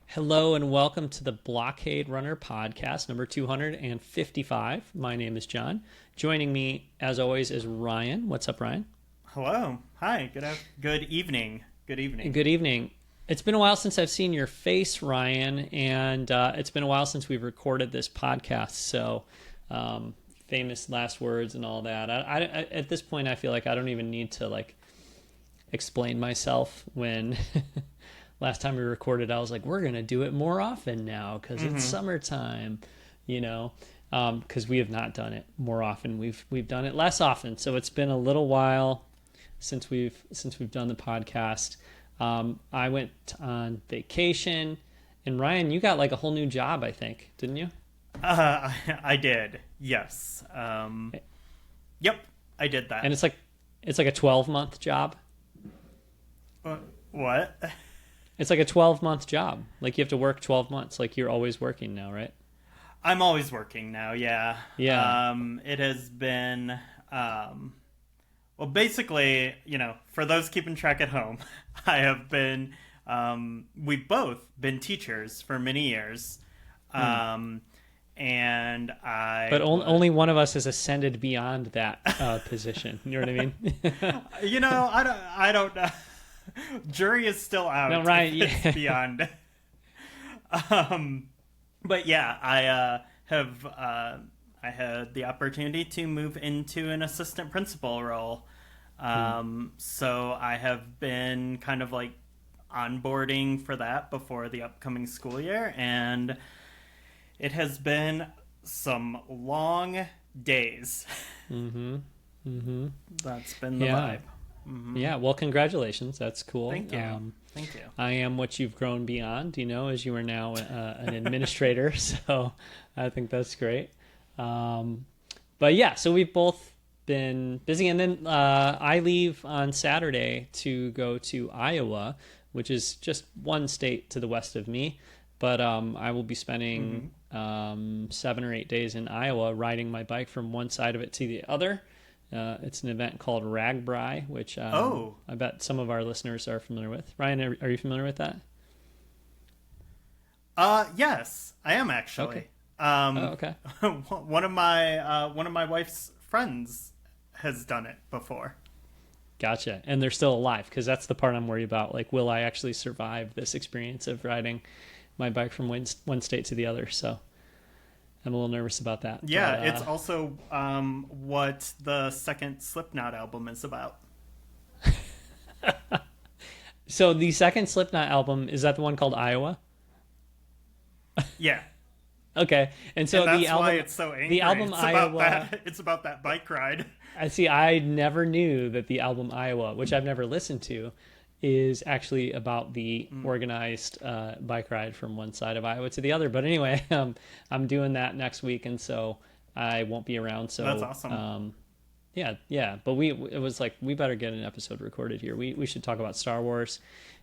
Hello and welcome to the Blockade Runner podcast, number 255. My name is John. Joining me, as always, is Ryan. What's up, Ryan? Hello. Hi. Good evening. Good evening. Good evening. It's been a while since I've seen your face, Ryan, and it's been a while since we've recorded this podcast. So, famous last words and all that. I, at this point, I feel like I don't even need to explain myself when. Last time we recorded, I was like, we're going to do it more often now because it's summertime, because we have not done it more often. We've done it less often. So it's been a little while since we've done the podcast. I went on vacation, and Ryan, you got a whole new job, I think, didn't you? I did. Yes. Yep. I did that. And it's like a 12-month job. What? It's like a 12-month job. Like, you have to work 12 months. Like, you're always working now, right? I'm always working now, yeah. Yeah. It has been, well, basically, for those keeping track at home, I have been, we've both been teachers for many years. And But only one of us has ascended beyond that position. You know what I mean? I don't know. Jury is still out. No, right? It's beyond. But yeah, I had the opportunity to move into an assistant principal role. So I have been kind of onboarding for that before the upcoming school year, and it has been some long days. That's been the vibe. Yeah, well, congratulations. That's cool. Thank you. Thank you. I am what you've grown beyond, as you are now an administrator. So I think that's great. But yeah, so we've both been busy. And then I leave on Saturday to go to Iowa, which is just one state to the west of me. But I will be spending 7 or 8 days in Iowa riding my bike from one side of it to the other. It's an event called Ragbri, which I bet some of our listeners are familiar with. Ryan, are you familiar with that? Yes, I am actually. Okay. One of my wife's friends has done it before. Gotcha. And they're still alive, because that's the part I'm worried about. Will I actually survive this experience of riding my bike from one state to the other? So I'm a little nervous about that. Yeah, but, it's also what the second Slipknot album is about. So the second Slipknot album, is that the one called Iowa? Yeah. Okay. And so that's the album, why it's so angry. The album it's Iowa. It's about that bike ride. I see. I never knew that the album Iowa, which I've never listened to, is actually about the organized bike ride from one side of Iowa to the other. But anyway, I'm doing that next week, and so I won't be around. So that's awesome. Yeah. But it was like, we better get an episode recorded here. We should talk about Star Wars,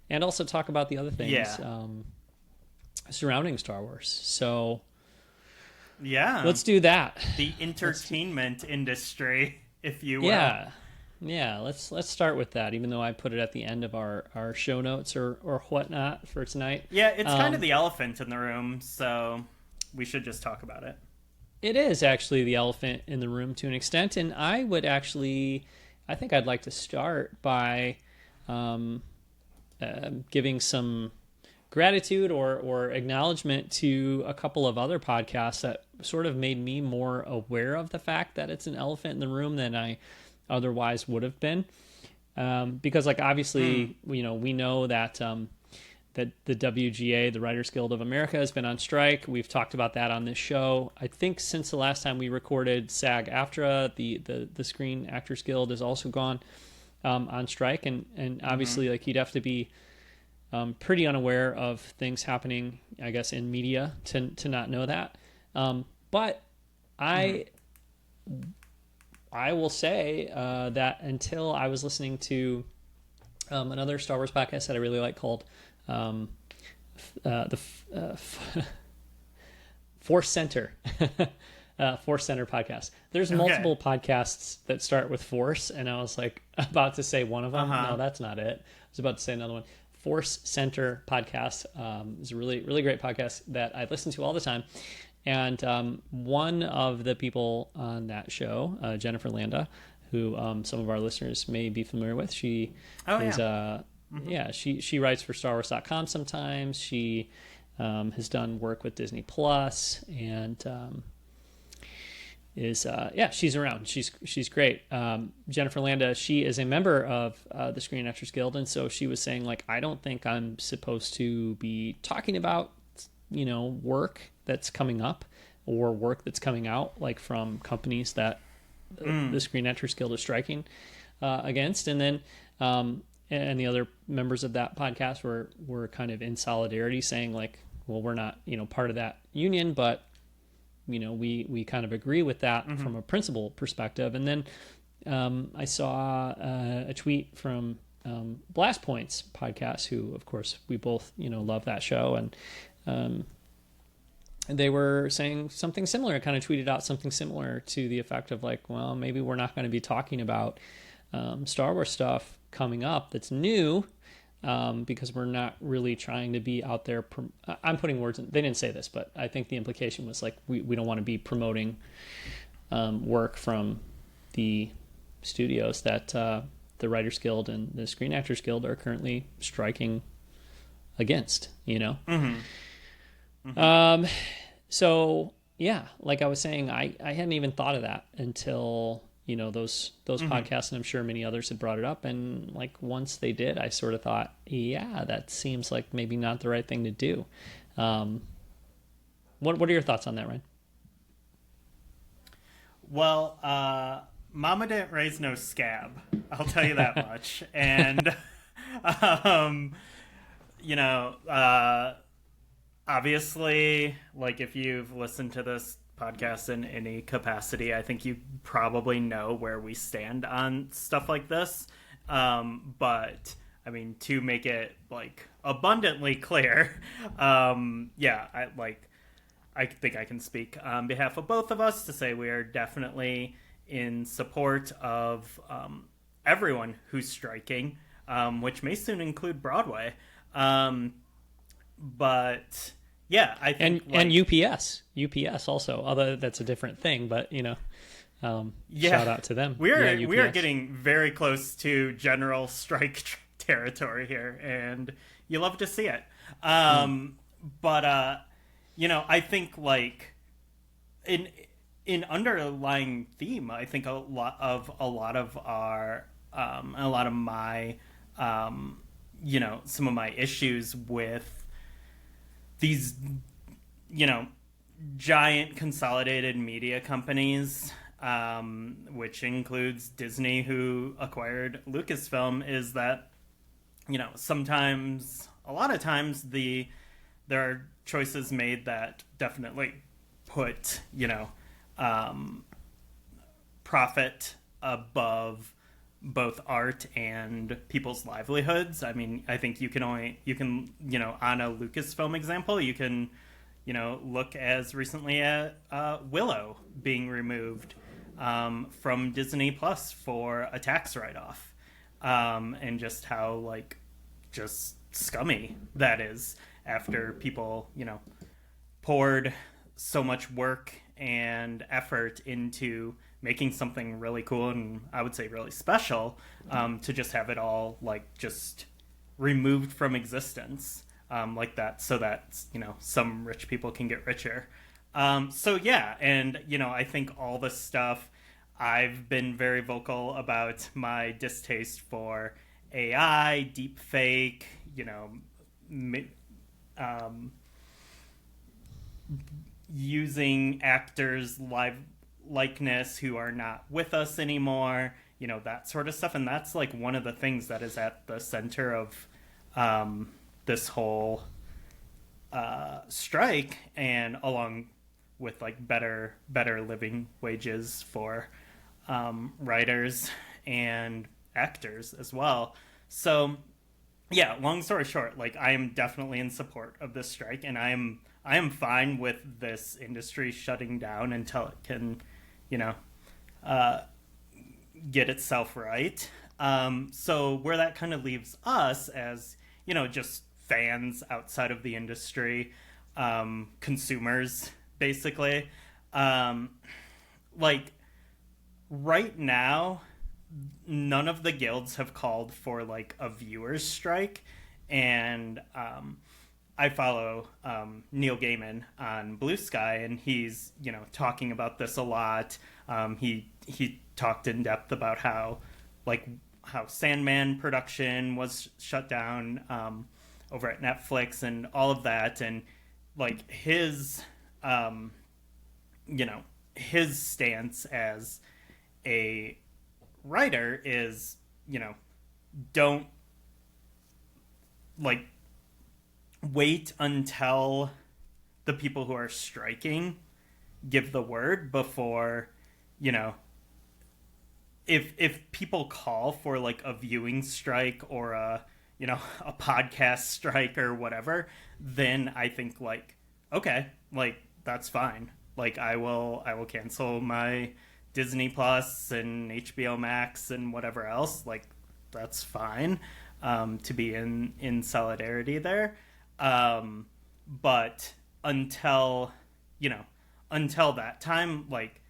and also talk about the other things surrounding Star Wars. So yeah, let's do that. The entertainment industry, if you will. Yeah, let's start with that, even though I put it at the end of our show notes or whatnot for tonight. Yeah, it's kind of the elephant in the room, so we should just talk about it. It is actually the elephant in the room to an extent, and I think I'd like to start by giving some gratitude or acknowledgement to a couple of other podcasts that sort of made me more aware of the fact that it's an elephant in the room than I otherwise would have been, because obviously we know that that the WGA, the Writers Guild of America, has been on strike. We've talked about that on this show. I think since the last time we recorded, SAG-AFTRA, the Screen Actors Guild, has also gone on strike, and obviously you'd have to be pretty unaware of things happening, I guess, in media to not know that. But I will say that until I was listening to another Star Wars podcast that I really like called Force Center. Force Center podcast. There's multiple podcasts that start with Force, and I was about to say one of them. No, that's not it. I was about to say another one. Force Center podcast. It's a really, really great podcast that I listen to all the time. And one of the people on that show, Jennifer Landa, who some of our listeners may be familiar with, she she writes for StarWars.com sometimes. She has done work with Disney Plus, and she's around. She's great. Jennifer Landa, she is a member of the Screen Actors Guild, and so she was saying, like, I don't think I'm supposed to be talking about, work that's coming up or work that's coming out, like from companies that the Screen Actors Guild is striking against. And then and the other members of that podcast were kind of in solidarity, saying, like, well, we're not part of that union, but we kind of agree with that from a principle perspective. And then I saw a tweet from Blast Points podcast, who, of course, we both love that show, and they were saying something similar. Kind of tweeted out something similar to the effect of, like, well, maybe we're not going to be talking about Star Wars stuff coming up that's new, because we're not really trying to be out there. I'm putting words in. They didn't say this, but I think the implication was, like, we don't want to be promoting work from the studios that the Writers Guild and the Screen Actors Guild are currently striking against. So yeah, like I was saying, I hadn't even thought of that until those podcasts, and I'm sure many others had brought it up. And, like, once they did, I sort of thought, yeah, that seems like maybe not the right thing to do. What are your thoughts on that, Ryan? Well, Mama didn't raise no scab, I'll tell you that much. And obviously, like, if you've listened to this podcast in any capacity, I think you probably know where we stand on stuff like this. But I mean, to make it, like, abundantly clear, I think I can speak on behalf of both of us to say we are definitely in support of everyone who's striking, which may soon include Broadway. But yeah, I think, and UPS also, although that's a different thing, but shout out to them. We are getting very close to general strike territory here, and you love to see it. But I think, like, in underlying theme, I think a lot of our a lot of my some of my issues with these, giant consolidated media companies, which includes Disney, who acquired Lucasfilm, is that, a lot of times there are choices made that definitely put, profit above both art and people's livelihoods. I mean, I think you can, on a Lucasfilm example, you can, look as recently at Willow being removed from Disney Plus for a tax write-off, and just how, like, just scummy that is after people, poured so much work and effort into making something really cool and I would say really special, to just have it all, like, just removed from existence, like that, so that, some rich people can get richer. So yeah, and, I think all this stuff, I've been very vocal about my distaste for AI, deepfake, using actors' likeness who are not with us anymore, that sort of stuff. And that's, like, one of the things that is at the center of this whole strike, and along with, like, better living wages for writers and actors as well. So yeah, long story short, like, I am definitely in support of this strike, and I am fine with this industry shutting down until it can, get itself right. So where that kind of leaves us as, just fans outside of the industry, consumers, basically. Like, right now, none of the guilds have called for, like, a viewer's strike. And I follow Neil Gaiman on Blue Sky, and he's, talking about this a lot. He talked in depth about how Sandman production was shut down over at Netflix and all of that, and like his his stance as a writer is, don't like wait until the people who are striking give the word before, if people call for like a viewing strike or a podcast strike or whatever, then I think like, okay, like that's fine. Like I will cancel my Disney Plus and HBO Max and whatever else. Like that's fine, to be in solidarity there. But until that time, like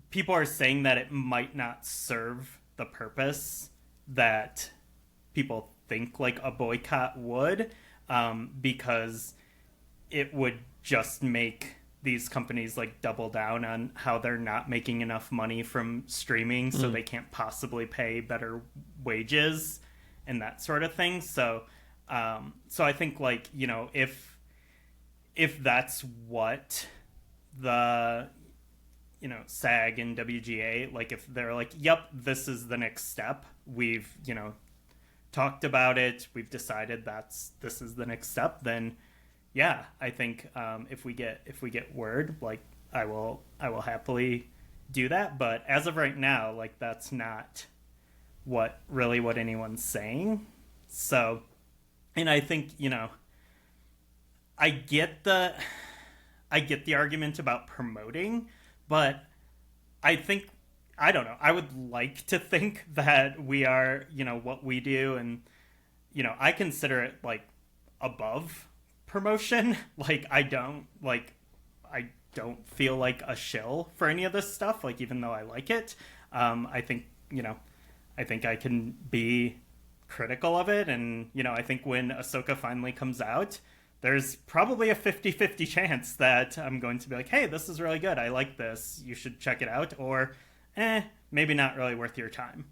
people are saying that it might not serve the purpose that people think like a boycott would, because it would just make these companies like double down on how they're not making enough money from streaming, so they can't possibly pay better wages and that sort of thing. So I think like, if that's what the SAG and WGA, like if they're like, yep, this is the next step, we've talked about it, we've decided this is the next step, then yeah, I think if we get word, like I will happily do that. But as of right now, like that's not what anyone's saying. So, and I think I get the argument about promoting, but I think, I don't know, I would like to think that we are, what we do, and I consider it like above promotion. Like I don't feel like a shill for any of this stuff, like even though I like it. I think I can be critical of it, and I think when Ahsoka finally comes out, there's probably a 50-50 chance that I'm going to be like, hey, this is really good, I like this, you should check it out, or maybe not really worth your time.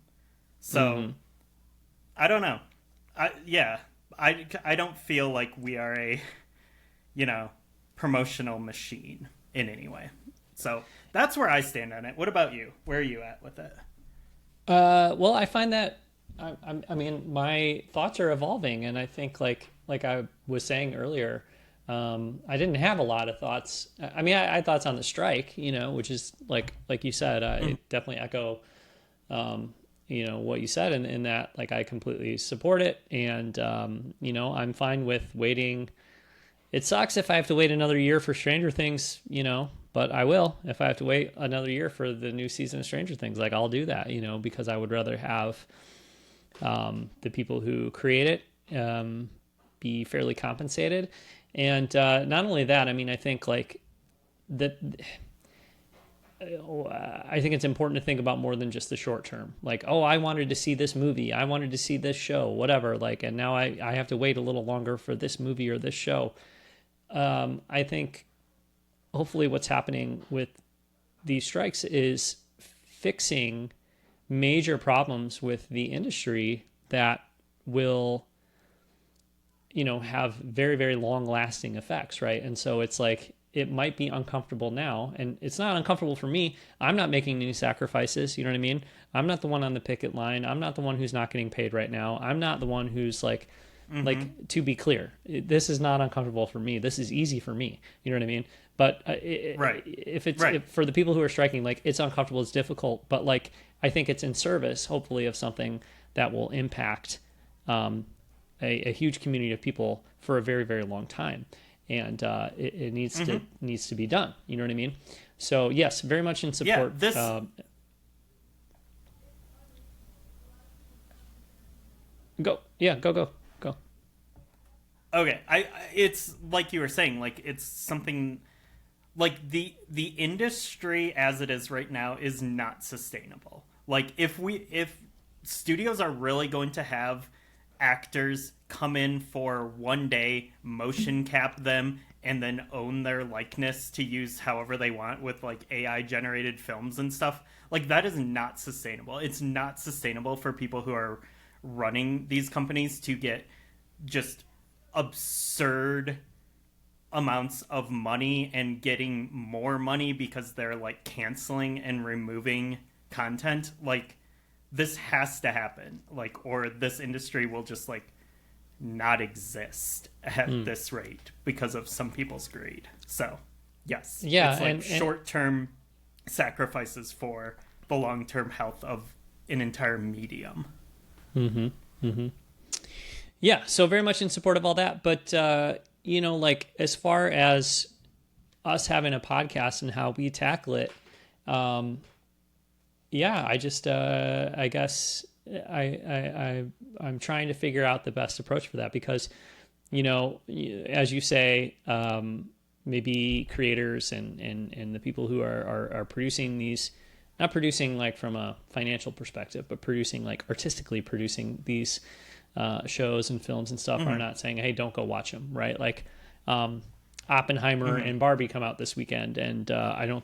So I don't know. I don't feel like we are a promotional machine in any way. So that's where I stand on it. What about you? Where are you at with it? Well, I find that I mean, my thoughts are evolving, and I think like I was saying earlier, I didn't have a lot of thoughts. I mean, I had thoughts on the strike, which is like you said, I definitely echo, what you said, in that, like, I completely support it. And, I'm fine with waiting. It sucks if I have to wait another year for Stranger Things, but I will. If I have to wait another year for the new season of Stranger Things, like, I'll do that, because I would rather have the people who create it be fairly compensated. And not only that, I mean, I think like that. I think it's important to think about more than just the short term. Like, oh, I wanted to see this movie, I wanted to see this show, whatever. Like, and now I have to wait a little longer for this movie or this show. I think hopefully what's happening with these strikes is fixing major problems with the industry that will, have very, very long lasting effects. Right. And so it's like, it might be uncomfortable now, and it's not uncomfortable for me. I'm not making any sacrifices. You know what I mean? I'm not the one on the picket line. I'm not the one who's not getting paid right now. I'm not the one who's like, to be clear, this is not uncomfortable for me. This is easy for me. You know what I mean? But if for the people who are striking, like, it's uncomfortable, it's difficult, but like, I think it's in service, hopefully, of something that will impact a huge community of people for a very, very long time. And it needs to be done. You know what I mean? So yes, very much in support. Yeah, go. Okay, it's like you were saying, like it's something like the industry as it is right now is not sustainable. Like if studios are really going to have actors come in for one day, motion cap them, and then own their likeness to use however they want with like AI generated films and stuff, like that is not sustainable. It's not sustainable for people who are running these companies to get just absurd amounts of money and getting more money because they're like canceling and removing content. Like this has to happen, like, or this industry will just like not exist at this rate because of some people's greed. So yes, Yeah, it's like and short-term sacrifices for the long-term health of an entire medium. yeah, so very much in support of all that. But like as far as us having a podcast and how we tackle it, yeah, I just I guess I'm trying to figure out the best approach for that because, as you say, maybe creators and the people who are producing these, not producing like from a financial perspective, but producing like artistically producing these shows and films and stuff, are not saying, hey, don't go watch them, right? Like Oppenheimer and Barbie come out this weekend, and I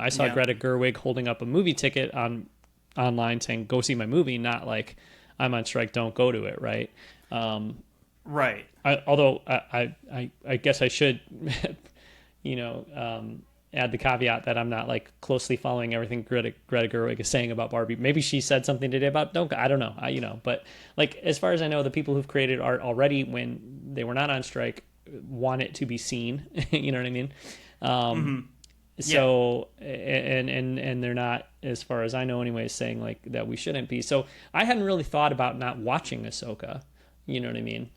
saw Greta Gerwig holding up a movie ticket online saying, go see my movie, not like I'm on strike, don't go to it, right? Right. Although I guess I should, add the caveat that I'm not like closely following everything Greta Gerwig is saying about Barbie. Maybe she said something today about I don't know. But like as far as I know, the people who've created art already when they were not on strike want it to be seen. You know what I mean? So and they're not, as far as I know anyways, saying like that we shouldn't be. So I hadn't really thought about not watching Ahsoka, you know what I mean,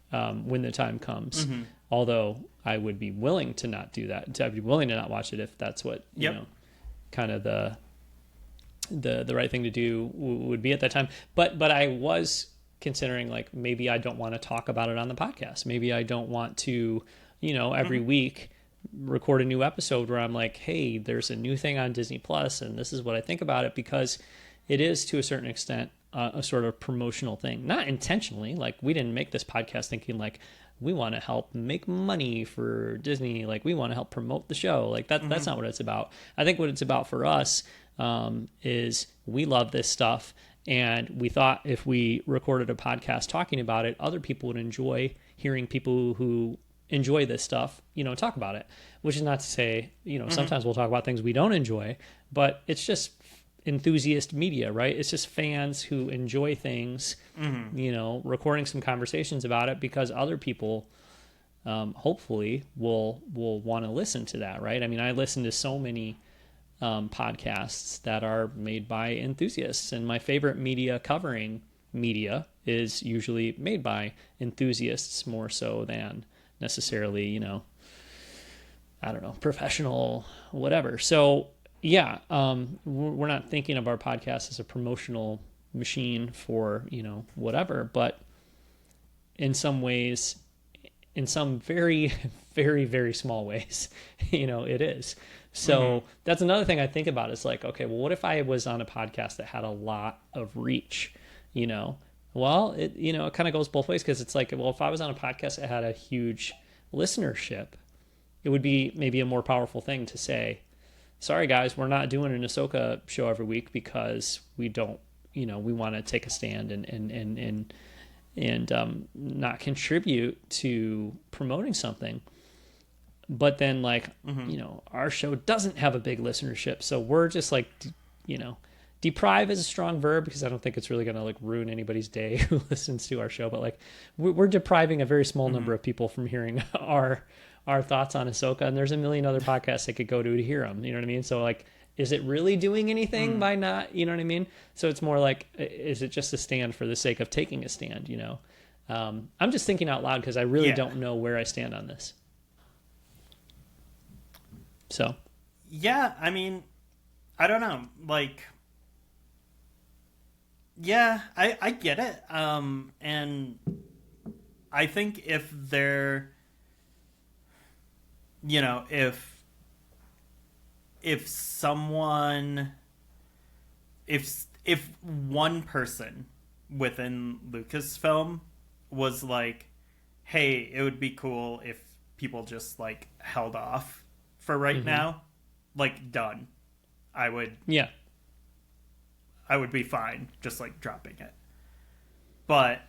when the time comes. Although I would be willing to not do that. I'd be willing to not watch it if that's what you know, kind of the right thing to do would be at that time. But I was considering like maybe I don't want to talk about it on the podcast. Maybe I don't want to, every week record a new episode where I'm like, hey, there's a new thing on Disney Plus, and this is what I think about it, because it is to a certain extent a sort of promotional thing, not intentionally. Like we didn't make this podcast thinking like we want to help make money for Disney, like we want to help promote the show. Like that's not what it's about. I think what it's about for us is we love this stuff, and we thought if we recorded a podcast talking about it, other people would enjoy hearing people who enjoy this stuff, talk about it. Which is not to say, sometimes we'll talk about things we don't enjoy, but it's just enthusiast media, right? It's just fans who enjoy things, recording some conversations about it because other people hopefully will want to listen to that, right? I mean, I listen to so many podcasts that are made by enthusiasts, and my favorite media covering media is usually made by enthusiasts more so than necessarily, I don't know, professional, whatever. So yeah, we're not thinking of our podcast as a promotional machine for, whatever, but in some ways, in some very, very, very small ways, it is. So that's another thing I think about is like, okay, well, what if I was on a podcast that had a lot of reach, Well, it, it kind of goes both ways, because it's like, well, if I was on a podcast that had a huge listenership, it would be maybe a more powerful thing to say, sorry guys, we're not doing an Ahsoka show every week because we don't, we want to take a stand and not contribute to promoting something. But then like, our show doesn't have a big listenership. So we're just like, deprive is a strong verb, because I don't think it's really going to like ruin anybody's day who listens to our show. But like we're depriving a very small number of people from hearing our thoughts on Ahsoka, and there's a million other podcasts they could go to hear them. You know what I mean? So like, is it really doing anything by not, you know what I mean? So it's more like, is it just a stand for the sake of taking a stand? I'm just thinking out loud because I really don't know where I stand on this. So. Yeah, I mean, I don't know. Like, yeah, I get it. And I think if they're, you know, if someone, if one person within Lucasfilm was like, hey, it would be cool if people just like held off for right now, like done, I would Yeah. I would be fine just like dropping it. But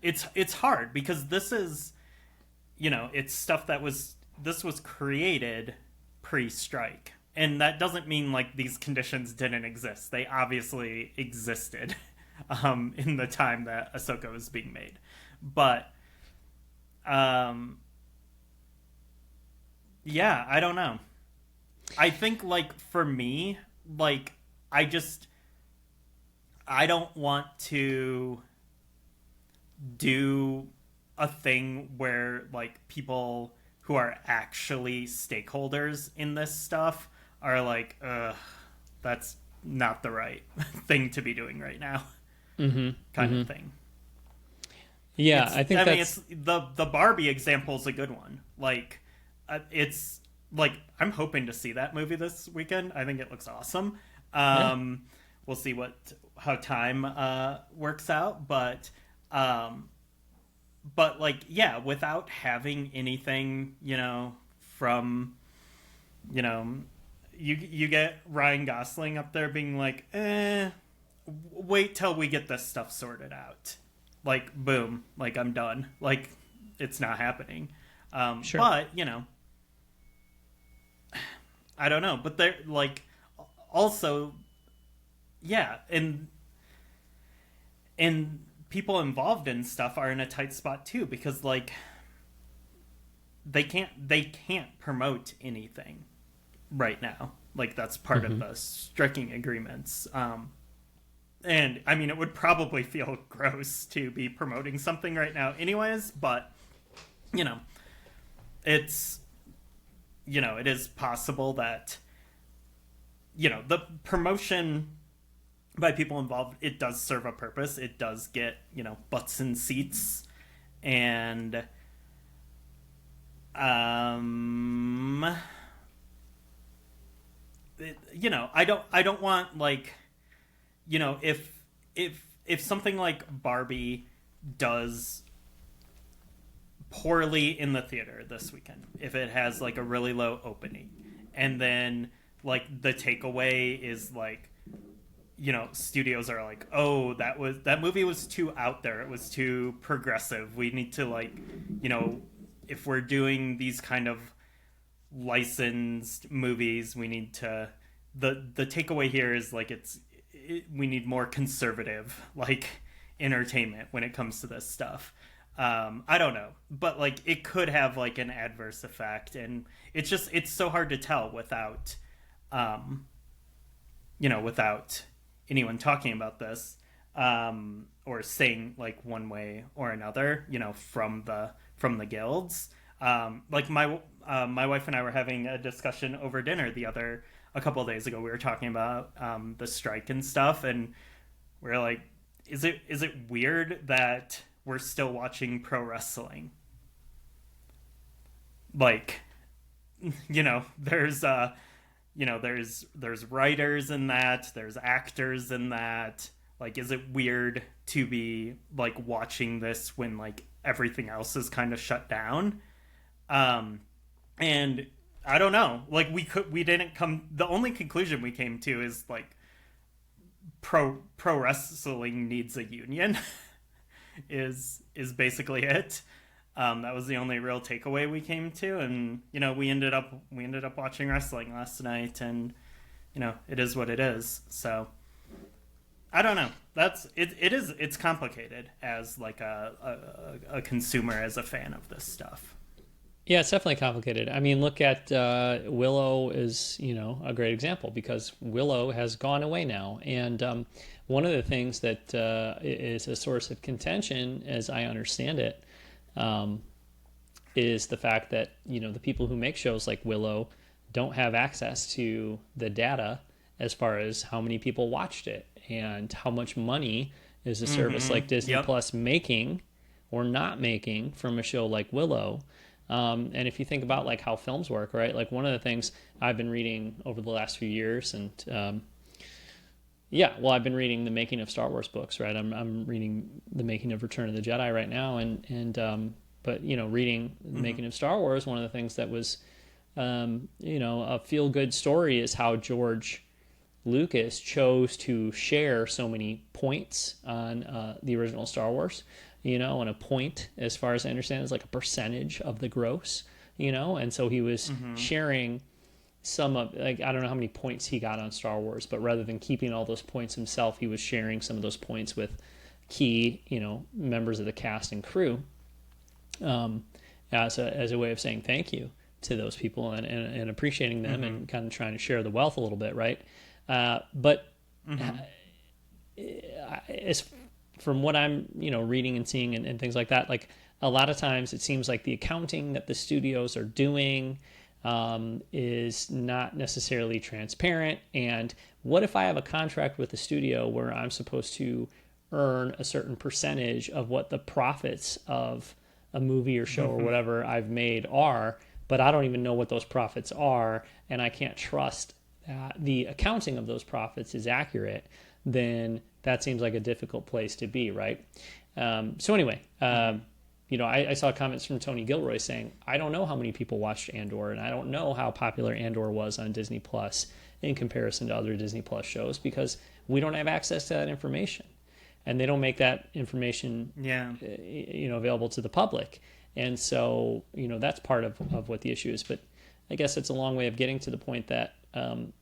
it's hard because this is, you know, it's stuff that this was created pre-strike. And that doesn't mean like these conditions didn't exist. They obviously existed in the time that Ahsoka was being made. But yeah, I don't know. I think like for me, like I don't want to do a thing where like people who are actually stakeholders in this stuff are like, that's not the right thing to be doing right now, kind of thing. Yeah, I think it's the Barbie example is a good one. Like, it's like I'm hoping to see that movie this weekend. I think it looks awesome. We'll see how time works out, but like, yeah, without having anything, you know, from, you know, you get Ryan Gosling up there being like, wait till we get this stuff sorted out. Like, boom, like I'm done. Like, it's not happening. Sure. But, you know, I don't know. But they're like, also, yeah, and people involved in stuff are in a tight spot too, because like they can't promote anything right now. Like that's part of the striking agreements. And I mean, it would probably feel gross to be promoting something right now anyways, but you know, it's, you know, it is possible that, you know, the promotion by people involved, it does serve a purpose. It does get, you know, butts in seats, and you know, I don't want like, you know, if something like Barbie does poorly in the theater this weekend, if it has like a really low opening, and then like the takeaway is like, you know, studios are like, oh, that movie was too out there, it was too progressive, we need to like, you know, if we're doing these kind of licensed movies, we need to, the takeaway here is like we need more conservative like entertainment when it comes to this stuff. I don't know, but like it could have like an adverse effect, and it's so hard to tell without you know, without anyone talking about this, or saying like one way or another, you know, from the guilds. Like my wife and I were having a discussion over dinner a couple of days ago. We were talking about the strike and stuff, and we are like, is it weird that we're still watching pro wrestling? Like, you know, there's you know, there's writers in that, there's actors in that. Like, is it weird to be like watching this when like everything else is kind of shut down? And I don't know. Like the only conclusion we came to is like pro wrestling needs a union is basically it. That was the only real takeaway we came to, and you know, we ended up watching wrestling last night, and you know, it is what it is. So I don't know. It's complicated as like a consumer, as a fan of this stuff. Yeah, it's definitely complicated. I mean, look at Willow is, you know, a great example, because Willow has gone away now. And one of the things that is a source of contention, as I understand it, is the fact that, you know, the people who make shows like Willow don't have access to the data as far as how many people watched it and how much money is a service like Disney Plus making or not making from a show like Willow. And if you think about like how films work, right? Like one of the things I've been reading over the last few years, and I've been reading the making of Star Wars books, right? I'm reading the making of Return of the Jedi right now, but reading the making of Star Wars, one of the things that was a feel good story is how George Lucas chose to share so many points on the original Star Wars. And a point, as far as I understand, is like a percentage of the gross. And so he was sharing some of, like, I don't know how many points he got on Star Wars, but rather than keeping all those points himself, he was sharing some of those points with key, members of the cast and crew, as a way of saying thank you to those people and appreciating them and kind of trying to share the wealth a little bit, right? But as from what I'm, reading and seeing and things like that, like a lot of times it seems like the accounting that the studios are doing is not necessarily transparent. And what if I have a contract with the studio where I'm supposed to earn a certain percentage of what the profits of a movie or show or whatever I've made are, but I don't even know what those profits are, and I can't trust that the accounting of those profits is accurate, then that seems like a difficult place to be, right? So anyway, I saw comments from Tony Gilroy saying, I don't know how many people watched Andor, and I don't know how popular Andor was on Disney Plus in comparison to other Disney Plus shows, because we don't have access to that information. And they don't make that information available to the public. And so, that's part of what the issue is. But I guess it's a long way of getting to the point that,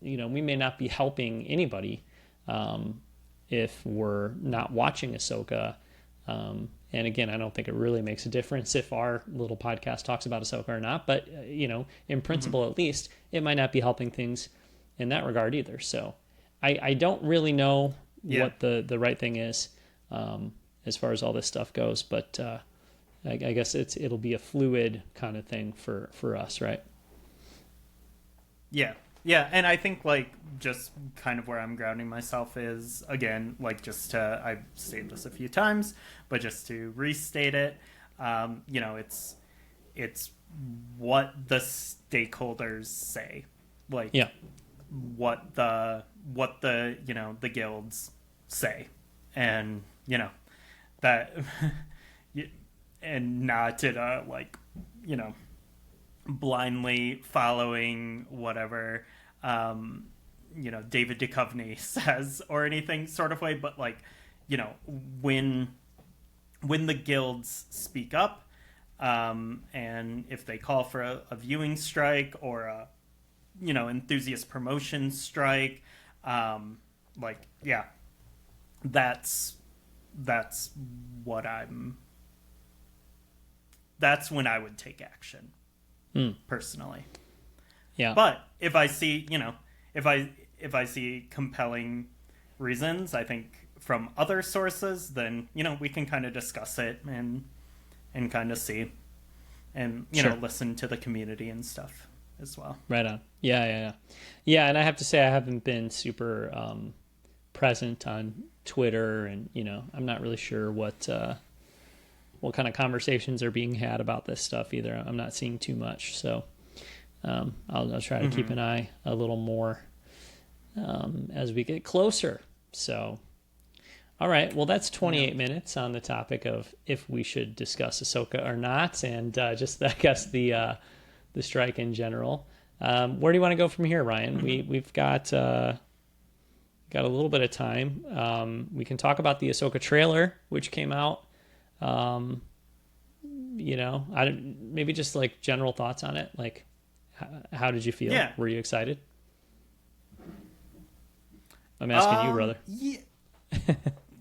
we may not be helping anybody if we're not watching Ahsoka. And again, I don't think it really makes a difference if our little podcast talks about Ahsoka or not. But, in principle, at least, it might not be helping things in that regard either. So I don't really know what the right thing is as far as all this stuff goes. But I guess it'll be a fluid kind of thing for us, right? Yeah, and I think, like, just kind of where I'm grounding myself is, again, like, I've stated this a few times, but just to restate it, it's what the stakeholders say, like, what the the guilds say, and that, and not to blindly following whatever David Duchovny says or anything sort of way, but when the guilds speak up, and if they call for a viewing strike or a enthusiast promotion strike, that's when I would take action. Personally. Yeah. But if I see, if I see compelling reasons, I think from other sources, then, we can kind of discuss it and kind of see and, listen to the community and stuff as well. Right on. Yeah. And I have to say, I haven't been super present on Twitter, and, I'm not really sure what kind of conversations are being had about this stuff either. I'm not seeing too much, so I'll try to keep an eye a little more as we get closer. So, all right, well, that's 28 minutes on the topic of if we should discuss Ahsoka or not, and just, I guess, the strike in general. Where do you want to go from here, Ryan? We've got a little bit of time. We can talk about the Ahsoka trailer, which came out. Maybe just like general thoughts on it. Like, how did you feel? Yeah. Were you excited? I'm asking you, brother.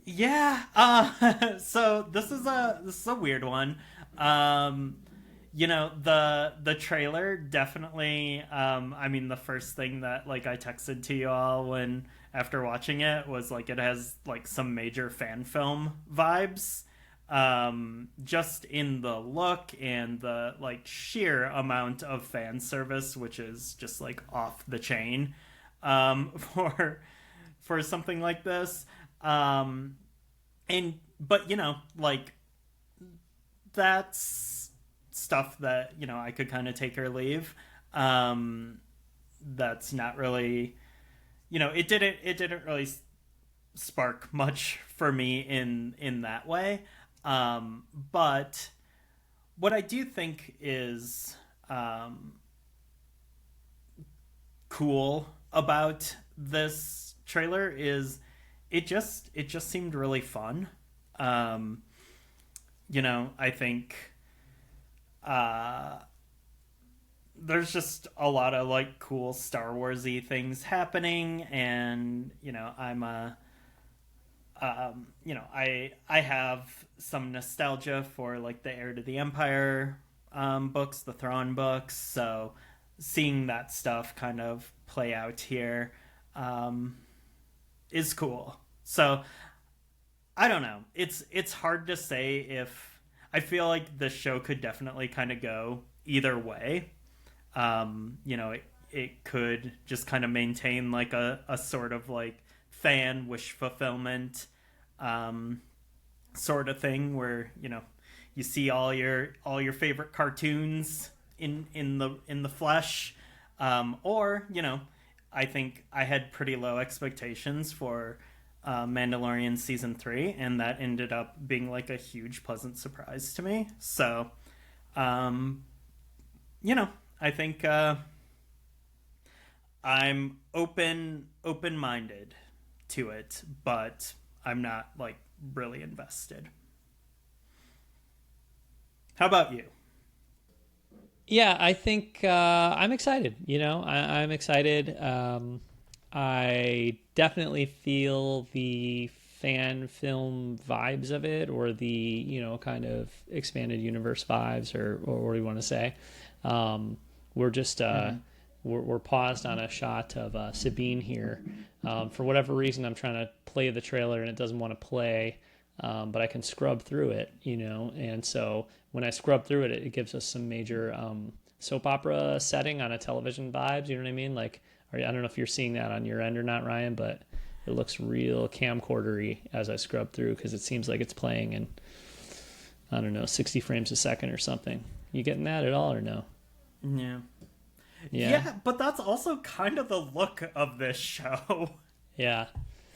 Yeah. So this is a weird one. The trailer definitely. The first thing that I texted to you all after watching it was it has some major fan film vibes. Just in the look and the sheer amount of fan service, which is just off the chain for something like this. But that's stuff that, you know, I could kind of take or leave. That's not really, you know, it didn't really spark much for me in that way. But what I do think is cool about this trailer is it just seemed really fun. Um, you know, I think uh, there's just a lot of like cool Star Warsy things happening, and you know, you know, I have some nostalgia for like the Heir to the Empire books, the Thrawn books, so seeing that stuff kind of play out here um, is cool. So I don't know. It's hard to say if I feel like the show could definitely kind of go either way. You know, it could just kind of maintain like a sort of like fan wish fulfillment um, sort of thing where, you know, you see all your favorite cartoons in the flesh, or you know, I think I had pretty low expectations for Mandalorian season 3, and that ended up being like a huge pleasant surprise to me. So, um, you know, I think I'm open minded to it, but I'm not like really invested. How about you? Yeah, I think I'm excited. You know, I'm excited. I definitely feel the fan film vibes of it, or the, you know, kind of expanded universe vibes, or what do you want to say? We're just we're paused on a shot of Sabine here. For whatever reason, I'm trying to play the trailer and it doesn't want to play, but I can scrub through it, you know. And so when I scrub through it, it gives us some major soap opera setting on a television vibes. You know what I mean? Like, I don't know if you're seeing that on your end or not, Ryan, but it looks real camcordery as I scrub through, because it seems like it's playing in, I don't know, 60 frames a second or something. You getting that at all or no? Yeah. Yeah. Yeah, but that's also kind of the look of this show. Yeah.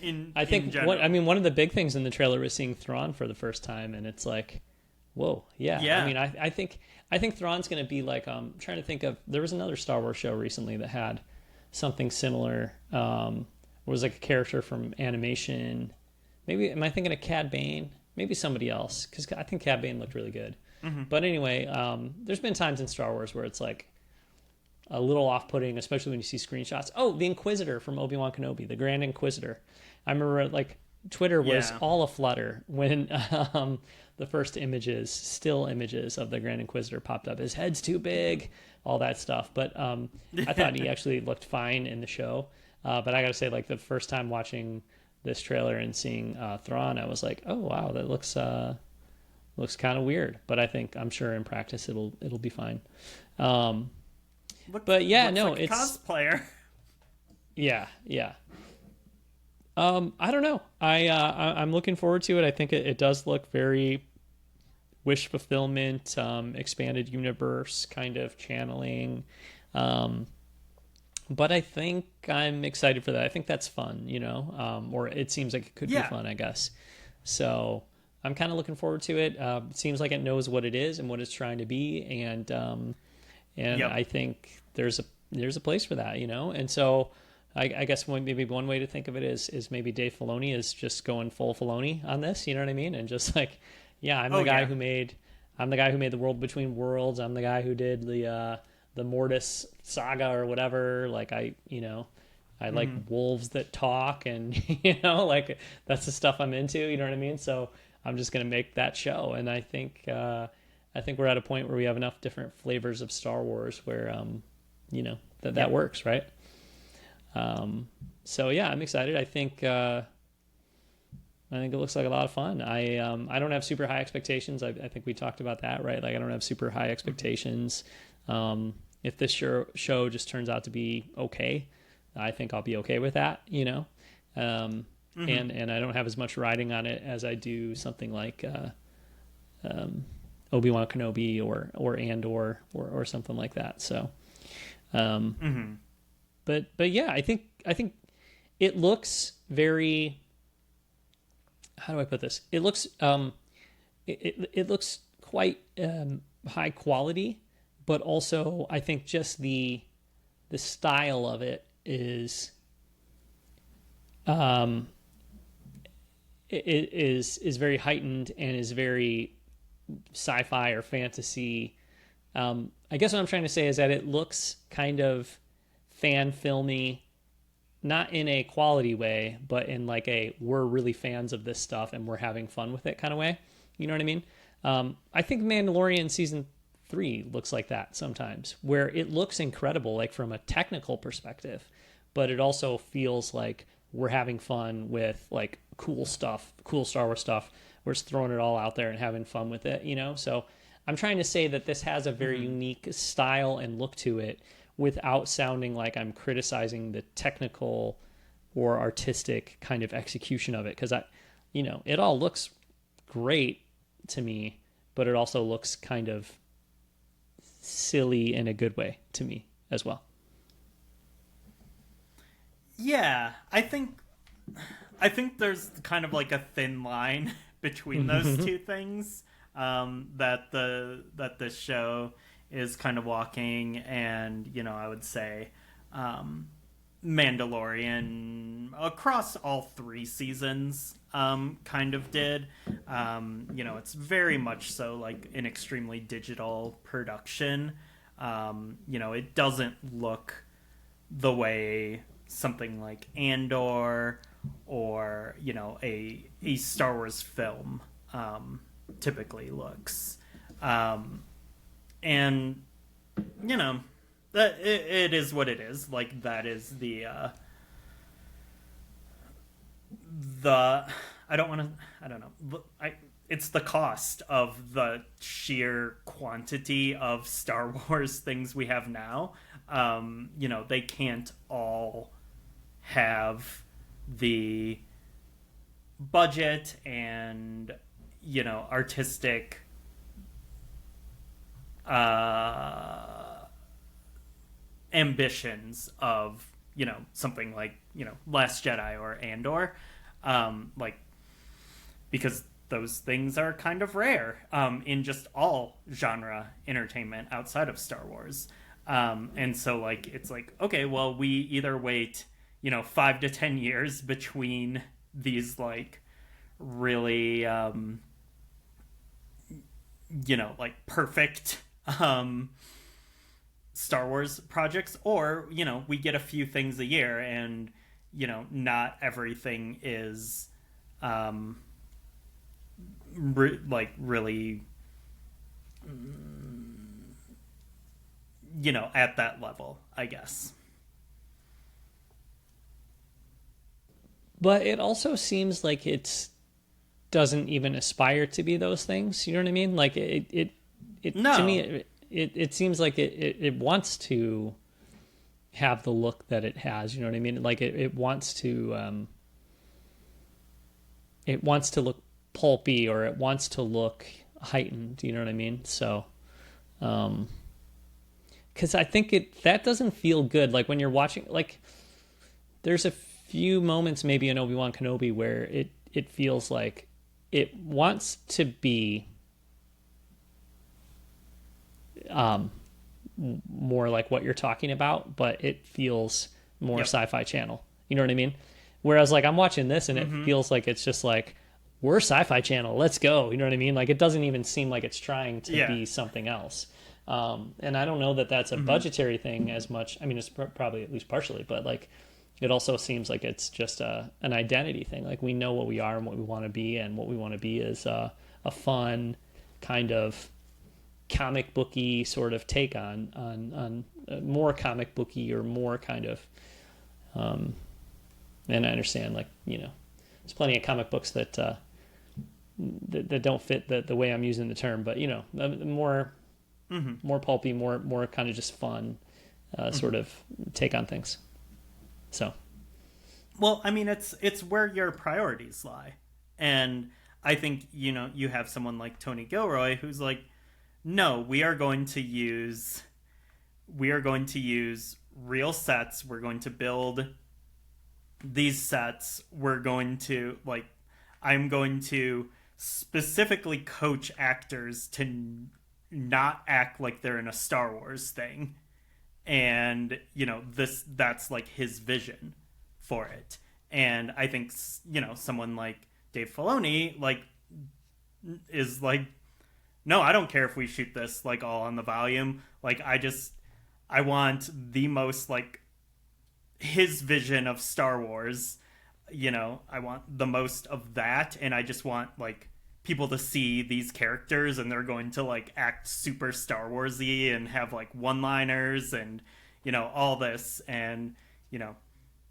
I In think general. one of the big things in the trailer was seeing Thrawn for the first time, and it's like, whoa, yeah. Yeah. I mean, I think Thrawn's going to be like, trying to think of, there was another Star Wars show recently that had something similar. It was like a character from animation. Maybe am I thinking of Cad Bane? Maybe somebody else, because I think Cad Bane looked really good. But anyway, there's been times in Star Wars where it's like a little off-putting, especially when you see screenshots. Oh, the Inquisitor from Obi-Wan Kenobi, the Grand Inquisitor. I remember like Twitter was all aflutter when the first images, still images of the Grand Inquisitor popped up. His head's too big, all that stuff. But I thought he actually looked fine in the show. But I got to say, like the first time watching this trailer and seeing Thrawn, I was like, oh wow, that looks kind of weird. But I'm sure in practice it'll be fine. But yeah, looks no, like it's a cosplayer. yeah. I don't know. I'm looking forward to it. I think it does look very wish fulfillment, expanded universe kind of channeling. But I think I'm excited for that. I think that's fun, you know, or it seems like it could be fun, I guess. So I'm kind of looking forward to it. It seems like it knows what it is and what it's trying to be, and I think there's a place for that, you know. And so I guess maybe one way to think of it is maybe Dave Filoni is just going full Filoni on this, you know what I mean? And just like, yeah, I'm the guy who made the World Between Worlds. I'm the guy who did the Mortis saga or whatever. Like I like wolves that talk, and you know, like that's the stuff I'm into, you know what I mean? So I'm just going to make that show. And I think we're at a point where we have enough different flavors of Star Wars where you know, that works, right? So yeah, I'm excited. I think it looks like a lot of fun. I don't have super high expectations. I think we talked about that, right? Like I don't have super high expectations. If this show just turns out to be okay, I think I'll be okay with that, you know? And I don't have as much riding on it as I do something like Obi-Wan Kenobi or Andor or something like that. So, but yeah, I think it looks very. How do I put this? It looks it looks quite high quality, but also I think just the style of it is is very heightened and is very sci-fi or fantasy. I guess what I'm trying to say is that it looks kind of fan filmy, not in a quality way, but in like a we're really fans of this stuff and we're having fun with it kind of way. You know what I mean? I think Mandalorian season 3 looks like that sometimes, where it looks incredible, like from a technical perspective, but it also feels like we're having fun with like cool stuff, cool Star Wars stuff. We're just throwing it all out there and having fun with it, you know? So I'm trying to say that this has a very unique style and look to it without sounding like I'm criticizing the technical or artistic kind of execution of it. Cause it all looks great to me, but it also looks kind of silly in a good way to me as well. Yeah, I think there's kind of like a thin line between those two things, that this show is kind of walking, and I would say Mandalorian across all 3 seasons kind of did. It's very much so like an extremely digital production. It doesn't look the way something like Andor or a Star Wars film typically looks. And that it is what it is. Like, that is the I don't know. It's the cost of the sheer quantity of Star Wars things we have now. They can't all have the budget and artistic ambitions of something like Last Jedi or Andor, because those things are kind of rare in just all genre entertainment outside of Star Wars. And so it's like, okay, well, we either wait 5 to 10 years between these like really perfect Star Wars projects, or we get a few things a year, and not everything is really at that level, I guess. But it also seems like it doesn't even aspire to be those things. You know what I mean? Like No. To me, it seems like it wants to have the look that it has. You know what I mean? Like it wants to look pulpy, or it wants to look heightened. You know what I mean? So, because I think that doesn't feel good. Like when you're watching, like there's a few moments maybe in Obi-Wan Kenobi where it feels like it wants to be more like what you're talking about, but it feels more Sci-Fi Channel. You know what I mean? Whereas like I'm watching this and it feels like it's just like, we're Sci-Fi Channel, let's go. You know what I mean? Like it doesn't even seem like it's trying to be something else. And I don't know that that's a budgetary thing as much. I mean, it's probably at least partially, but like it also seems like it's just an identity thing. Like we know what we are and what we want to be, and what we want to be is a fun kind of comic booky sort of take on more comic booky, or more kind of and I understand, like there's plenty of comic books that don't fit the way I'm using the term, but more pulpy, more kind of just fun sort of take on things. So, well, I mean, it's where your priorities lie, and I think you have someone like Tony Gilroy who's like, no, we are going to use real sets. We're going to build these sets. We're going to like I'm going to specifically coach actors to not act like they're in a Star Wars thing. And, that's like his vision for it. And I think, someone like Dave Filoni like is like, no, I don't care if we shoot this like all on the volume. Like I want the most like his vision of Star Wars. I want the most of that, and I just want like people to see these characters and they're going to like act super Star Warsy and have like one-liners and all this, and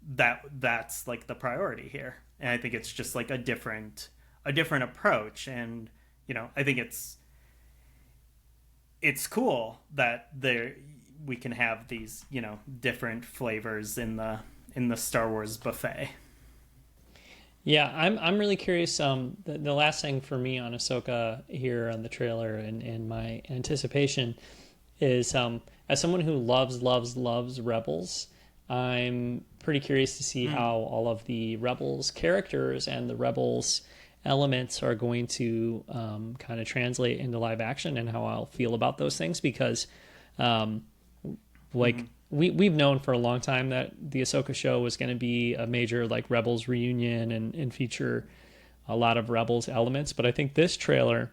that's like the priority here. And I think it's just like a different approach. And I think it's cool that we can have these different flavors in the Star Wars buffet. Yeah, I'm really curious. The last thing for me on Ahsoka here on the trailer and my anticipation is, as someone who loves Rebels, I'm pretty curious to see how all of the Rebels characters and the Rebels elements are going to kind of translate into live action, and how I'll feel about those things, because we've known for a long time that the Ahsoka show was going to be a major like Rebels reunion and feature a lot of Rebels elements. But I think this trailer,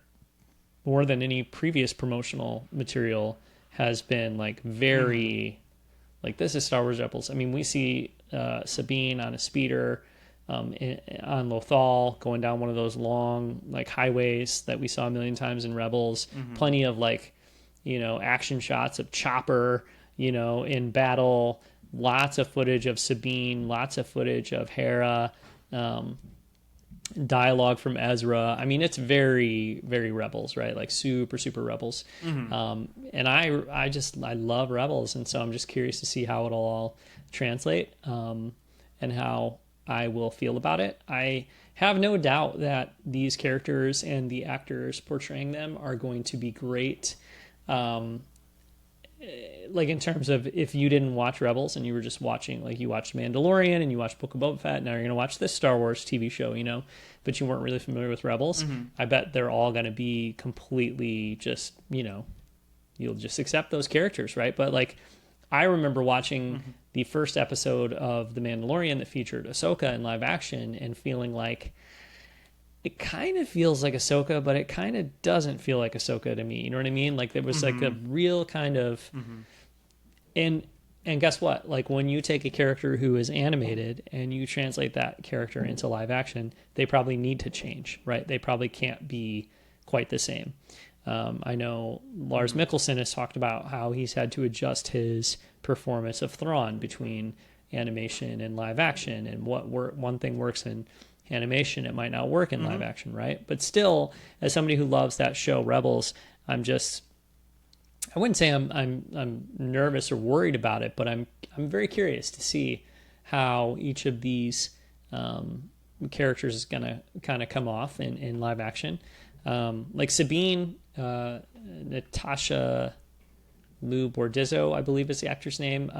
more than any previous promotional material, has been like very like, this is Star Wars Rebels. I mean, we see Sabine on a speeder on Lothal going down one of those long like highways that we saw a million times in Rebels. Plenty of like action shots of Chopper in battle, lots of footage of Sabine, lots of footage of Hera, dialogue from Ezra. I mean, it's very, very Rebels, right? Like super, super Rebels. And I love Rebels. And so I'm just curious to see how it'll all translate, and how I will feel about it. I have no doubt that these characters and the actors portraying them are going to be great. Like in terms of, if you didn't watch Rebels and you were just watching, like you watched Mandalorian and you watched Book of Boba Fett, now you're going to watch this Star Wars TV show, but you weren't really familiar with Rebels. I bet they're all going to be completely just, you'll just accept those characters, right? But like, I remember watching the first episode of The Mandalorian that featured Ahsoka in live action and feeling like, it kind of feels like Ahsoka, but it kind of doesn't feel like Ahsoka to me. You know what I mean? Like there was like a real kind of, and guess what? Like when you take a character who is animated and you translate that character into live action, they probably need to change, right? They probably can't be quite the same. I know Lars Mikkelsen has talked about how he's had to adjust his performance of Thrawn between animation and live action, and one thing works in animation, it might not work in live action, right? But still, as somebody who loves that show Rebels, I wouldn't say I'm nervous or worried about it, but I'm very curious to see how each of these characters is gonna kind of come off in live action. Like Sabine, Natasha Lou Bordizzo, I believe is the actor's name.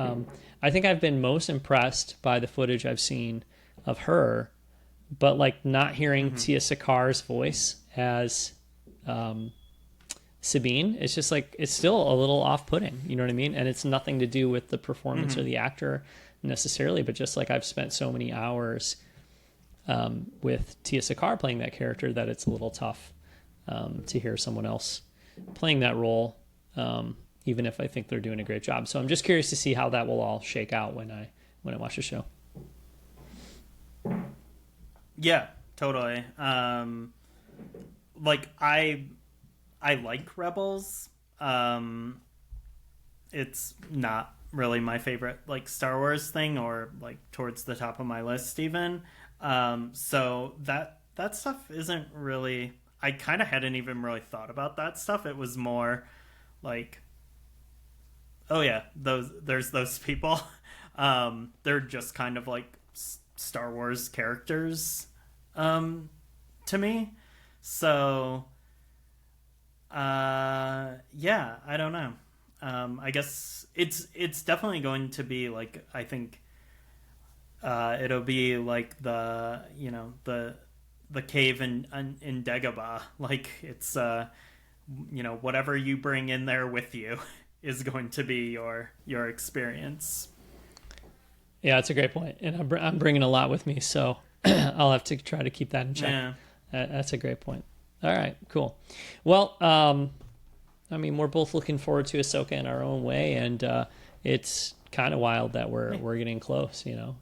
I think I've been most impressed by the footage I've seen of her, but like not hearing Tia Sakar's voice as Sabine, it's just like, it's still a little off-putting, you know what I mean? And it's nothing to do with the performance or the actor necessarily, but just like I've spent so many hours with Tia Sakar playing that character that it's a little tough to hear someone else playing that role, even if I think they're doing a great job. So I'm just curious to see how that will all shake out when I watch the show. Yeah, totally. Like I like Rebels. It's not really my favorite like Star Wars thing, or like towards the top of my list even. So that stuff isn't really, I kind of hadn't even really thought about that stuff. It was more like, oh yeah, there's those people. They're just kind of like Star Wars characters to me. So Yeah, I don't know. I guess it's definitely going to be like, I think it'll be like the cave in Dagobah. Like it's whatever you bring in there with you is going to be your experience. Yeah, it's a great point, and I'm bringing a lot with me, so I'll have to try to keep that in check. Yeah. That's a great point. All right, cool. Well, I mean, we're both looking forward to Ahsoka in our own way, and it's kind of wild that we're getting close, to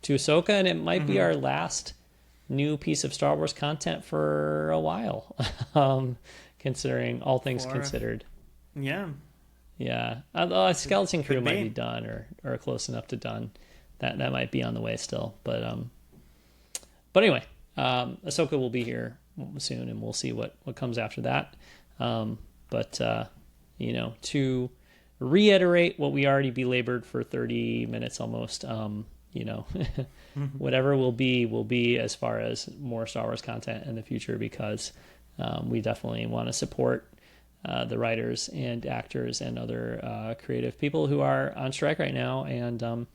Ahsoka, and it might be our last new piece of Star Wars content for a while, considering all things considered. Yeah. Yeah, although Skeleton Crew Could might be. be done or close enough to done. That might be on the way still, but anyway, Ahsoka will be here soon, and we'll see what comes after that. But to reiterate what we already belabored for 30 minutes almost, whatever will be as far as more Star Wars content in the future, because we definitely want to support the writers and actors and other creative people who are on strike right now, and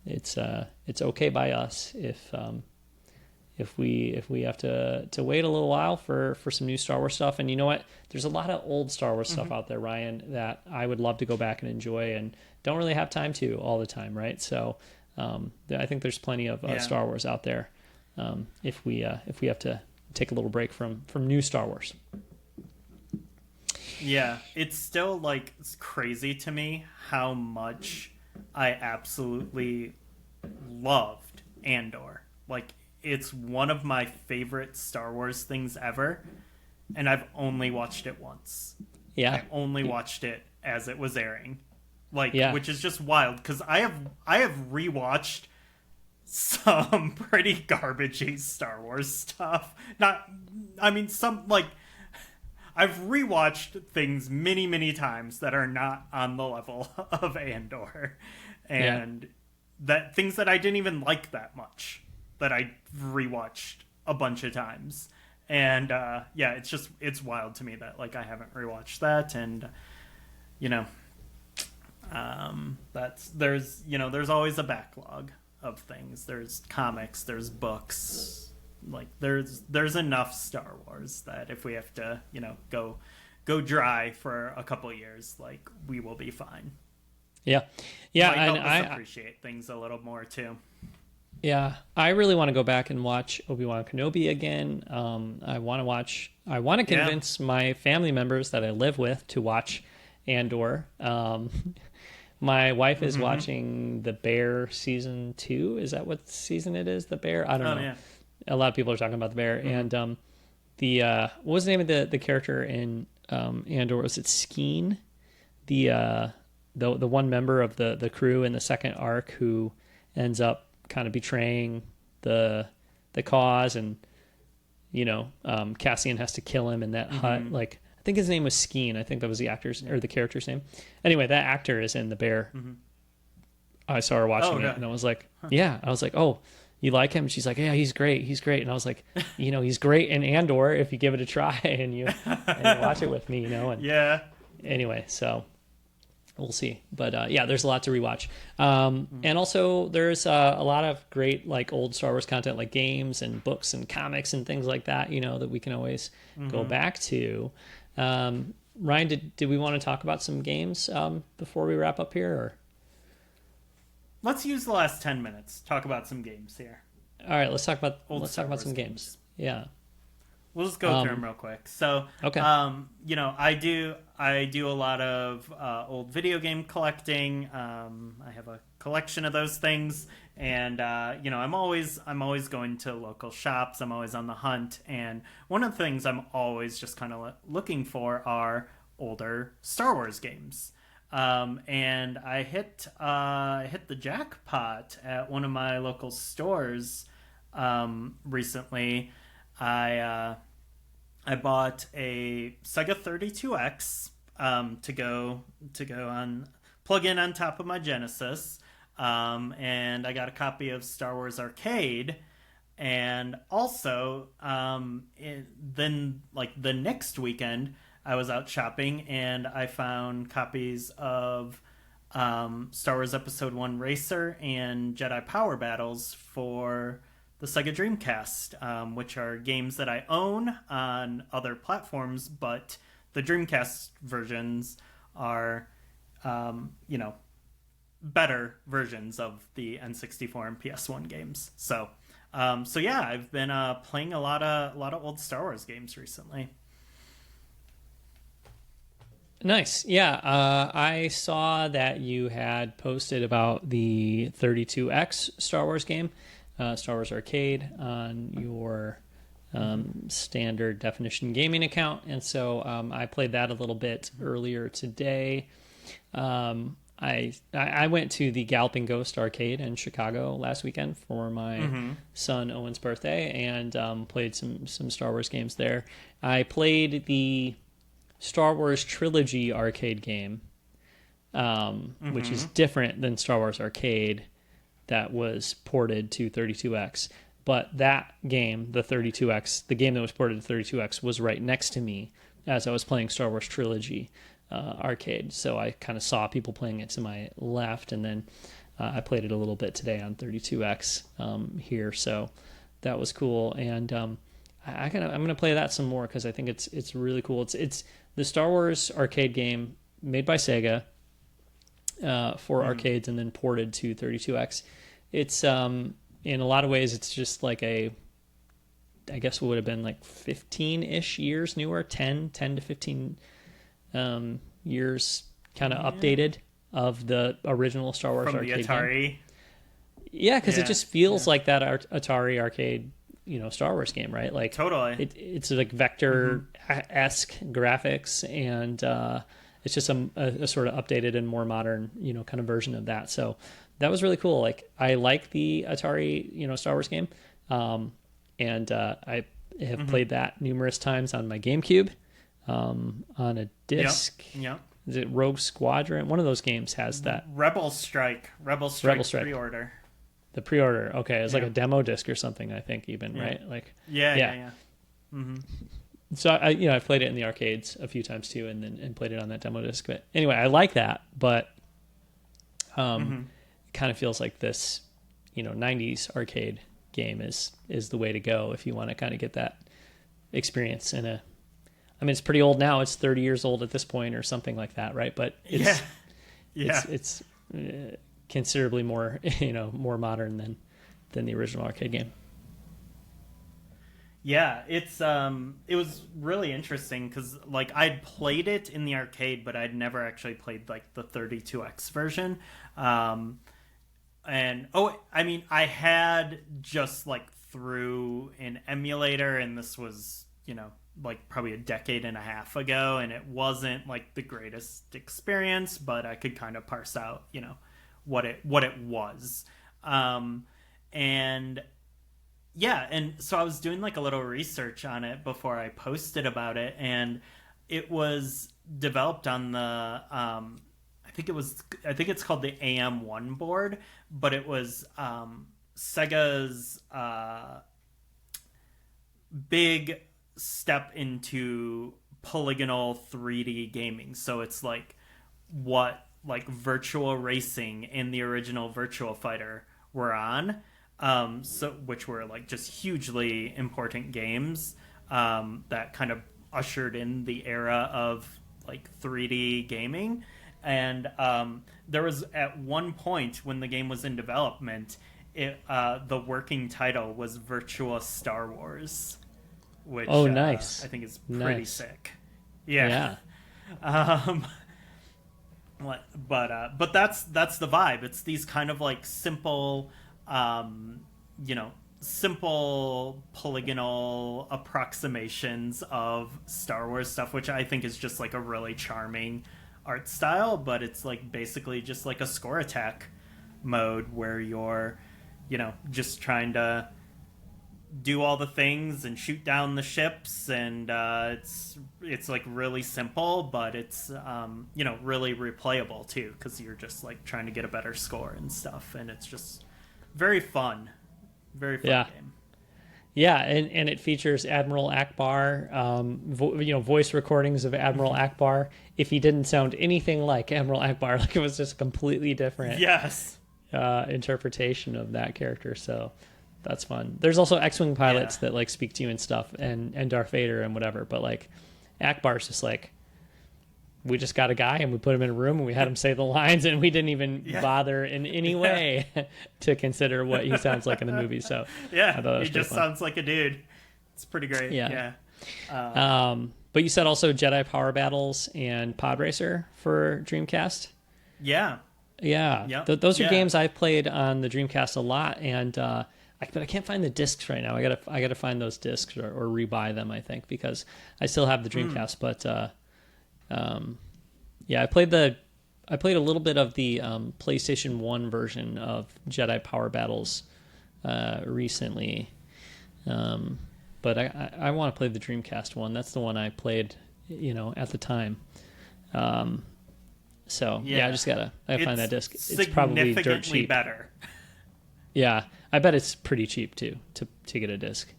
it's okay by us if we have to wait a little while for some new Star Wars stuff. And you know what? There's a lot of old Star Wars stuff out there, Ryan, that I would love to go back and enjoy and don't really have time to all the time, right? So I think there's plenty of Star Wars out there if we have to take a little break from new Star Wars. Yeah, it's still like it's crazy to me how much I absolutely loved Andor. Like, it's one of my favorite Star Wars things ever, and I've only watched it once. Yeah, I only watched it as it was airing, Yeah. which is just wild because I have rewatched some pretty garbagey Star Wars stuff. Some like I've rewatched things many, many times that are not on the level of Andor, and that things that I didn't even like that much that I rewatched a bunch of times. And it's wild to me that like I haven't rewatched that, and there's always a backlog of things. There's comics, there's books. Like there's enough Star Wars that if we have to, go dry for a couple of years, like we will be fine. Yeah, Might help and us appreciate things a little more too. Yeah, I really want to go back and watch Obi-Wan Kenobi again. I want to convince my family members that I live with to watch Andor. My wife is watching The Bear season 2. Is that what season it is? The Bear? I don't know. Yeah. A lot of people are talking about The Bear. And what was the name of the character in Andor? Was it Skeen? The one member of the crew in the second arc who ends up kind of betraying the cause, and Cassian has to kill him in that hut. Like, I think his name was Skeen. I think that was the actor's or the character's name. Anyway, that actor is in The Bear. I saw her watching it, and I was like, oh, you like him? And she's like, yeah, he's great. And I was like, he's great in Andor if you give it a try and you watch it with me, and Yeah. anyway, so we'll see. But there's a lot to rewatch. And also there's a lot of great like old Star Wars content, like games and books and comics and things like that, that we can always go back to. Ryan, did we want to talk about some games before we wrap up here? Or? Let's use the last 10 minutes. Talk about some games here. All right, let's talk about Star Wars some games. Yeah. We'll just go through them real quick. So, okay. I do a lot of old video game collecting. I have a collection of those things, and I'm always going to local shops. I'm always on the hunt, and one of the things I'm always just kind of looking for are older Star Wars games. And I hit the jackpot at one of my local stores recently. I bought a Sega 32X to go on plug in on top of my Genesis, and I got a copy of Star Wars Arcade, And also, then like the next weekend, I was out shopping and I found copies of Star Wars Episode 1 Racer and Jedi Power Battles for the Sega Dreamcast, which are games that I own on other platforms, but the Dreamcast versions are, you know, better versions of the N64 and PS1 games. So yeah, I've been playing a lot of old Star Wars games recently. Nice. Yeah, I saw that you had posted about the 32X Star Wars game, Star Wars Arcade, on your standard definition gaming account, and so I played that a little bit earlier today. I went to the Galloping Ghost Arcade in Chicago last weekend for my son Owen's birthday, and played some Star Wars games there. I played the Star Wars Trilogy arcade game, which is different than Star Wars Arcade that was ported to 32X. But that game, the 32X, the game that was ported to 32X, was right next to me as I was playing Star Wars Trilogy arcade. So I kind of saw people playing it to my left, and then I played it a little bit today on 32X here. So that was cool, and I'm gonna play that some more because I think it's really cool. It's the Star Wars arcade game made by Sega for arcades and then ported to 32X. It's in a lot of ways it's just like I guess what would have been like 15-ish years newer, 10 to 15 years kind of updated of the original Star Wars from arcade the Atari. game. Yeah, because it just feels like that Atari arcade, Star Wars game, right? Like Totally. It's like vector-esque graphics, and it's just a sort of updated and more modern, kind of version of that. So that was really cool. Like I like the Atari, Star Wars game, and I have played that numerous times on my GameCube, on a disc. Yep. Is it Rogue Squadron? One of those games has that. Rebel Strike pre-order. The pre-order, okay, it's like a demo disc or something, I think, even, right? Like, yeah. So I played it in the arcades a few times too, and played it on that demo disc. But anyway, I like that, but it kind of feels like this, 90s arcade game is the way to go if you want to kind of get that experience in a. I mean, it's pretty old now. It's 30 years old at this point, or something like that, right? But it's considerably more, more modern than the original arcade game. Yeah, it was really interesting because like I'd played it in the arcade, but I'd never actually played like the 32X version. I had just like through an emulator, and this was like probably a decade and a half ago, and it wasn't like the greatest experience, but I could kind of parse out what it was. And so I was doing like a little research on it before I posted about it, and it was developed on the I think it's called the AM1 board, but it was Sega's big step into polygonal 3D gaming. So it's like what like Virtua Racing and the original Virtua Fighter were on, which were like just hugely important games that kind of ushered in the era of like 3D gaming. And there was at one point when the game was in development, the working title was Virtua Star Wars, which nice. I think is pretty sick. Yeah. But that's the vibe. It's these kind of like simple, simple polygonal approximations of Star Wars stuff, which I think is just like a really charming art style. But it's like basically just like a score attack mode where you're, just trying to do all the things and shoot down the ships, and it's like really simple, but it's really replayable too, because you're just like trying to get a better score and stuff, and it's just very fun game. Yeah, and it features Admiral Akbar, voice recordings of Admiral Akbar. If he didn't sound anything like Admiral Akbar, like it was just a completely different Yes. interpretation of that character. So that's fun. There's also X-wing pilots that like speak to you and stuff, and Darth Vader and whatever. But like Akbar's just like, we just got a guy and we put him in a room and we had him say the lines and we didn't even bother in any way to consider what he sounds like in the movie. So yeah, he just sounds like a dude. It's pretty great. Yeah. But you said also Jedi Power Battles and Pod Racer for Dreamcast. Yeah. Those are games I've played on the Dreamcast a lot, and but I can't find the discs right now. I gotta find those discs or rebuy them, I think, because I still have the Dreamcast. But I played a little bit of the PlayStation 1 version of Jedi Power Battles recently. But I want to play the Dreamcast one. That's the one I played, at the time. So I just gotta find that disc. It's probably dirt cheap. Better. Yeah, I bet it's pretty cheap too to get a disc.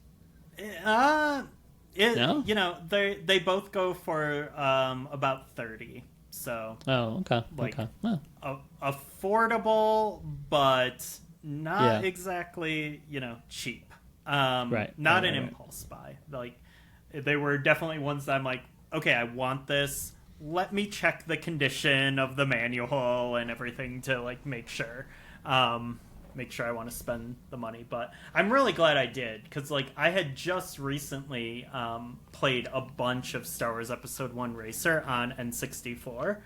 No? They both go for about 30. So okay. Affordable, but not exactly cheap. Not an impulse buy. Like they were definitely ones that I'm like, okay, I want this. Let me check the condition of the manual and everything to like make sure I want to spend the money. But I'm really glad I did, because like I had just recently played a bunch of Star Wars Episode 1 Racer on N64,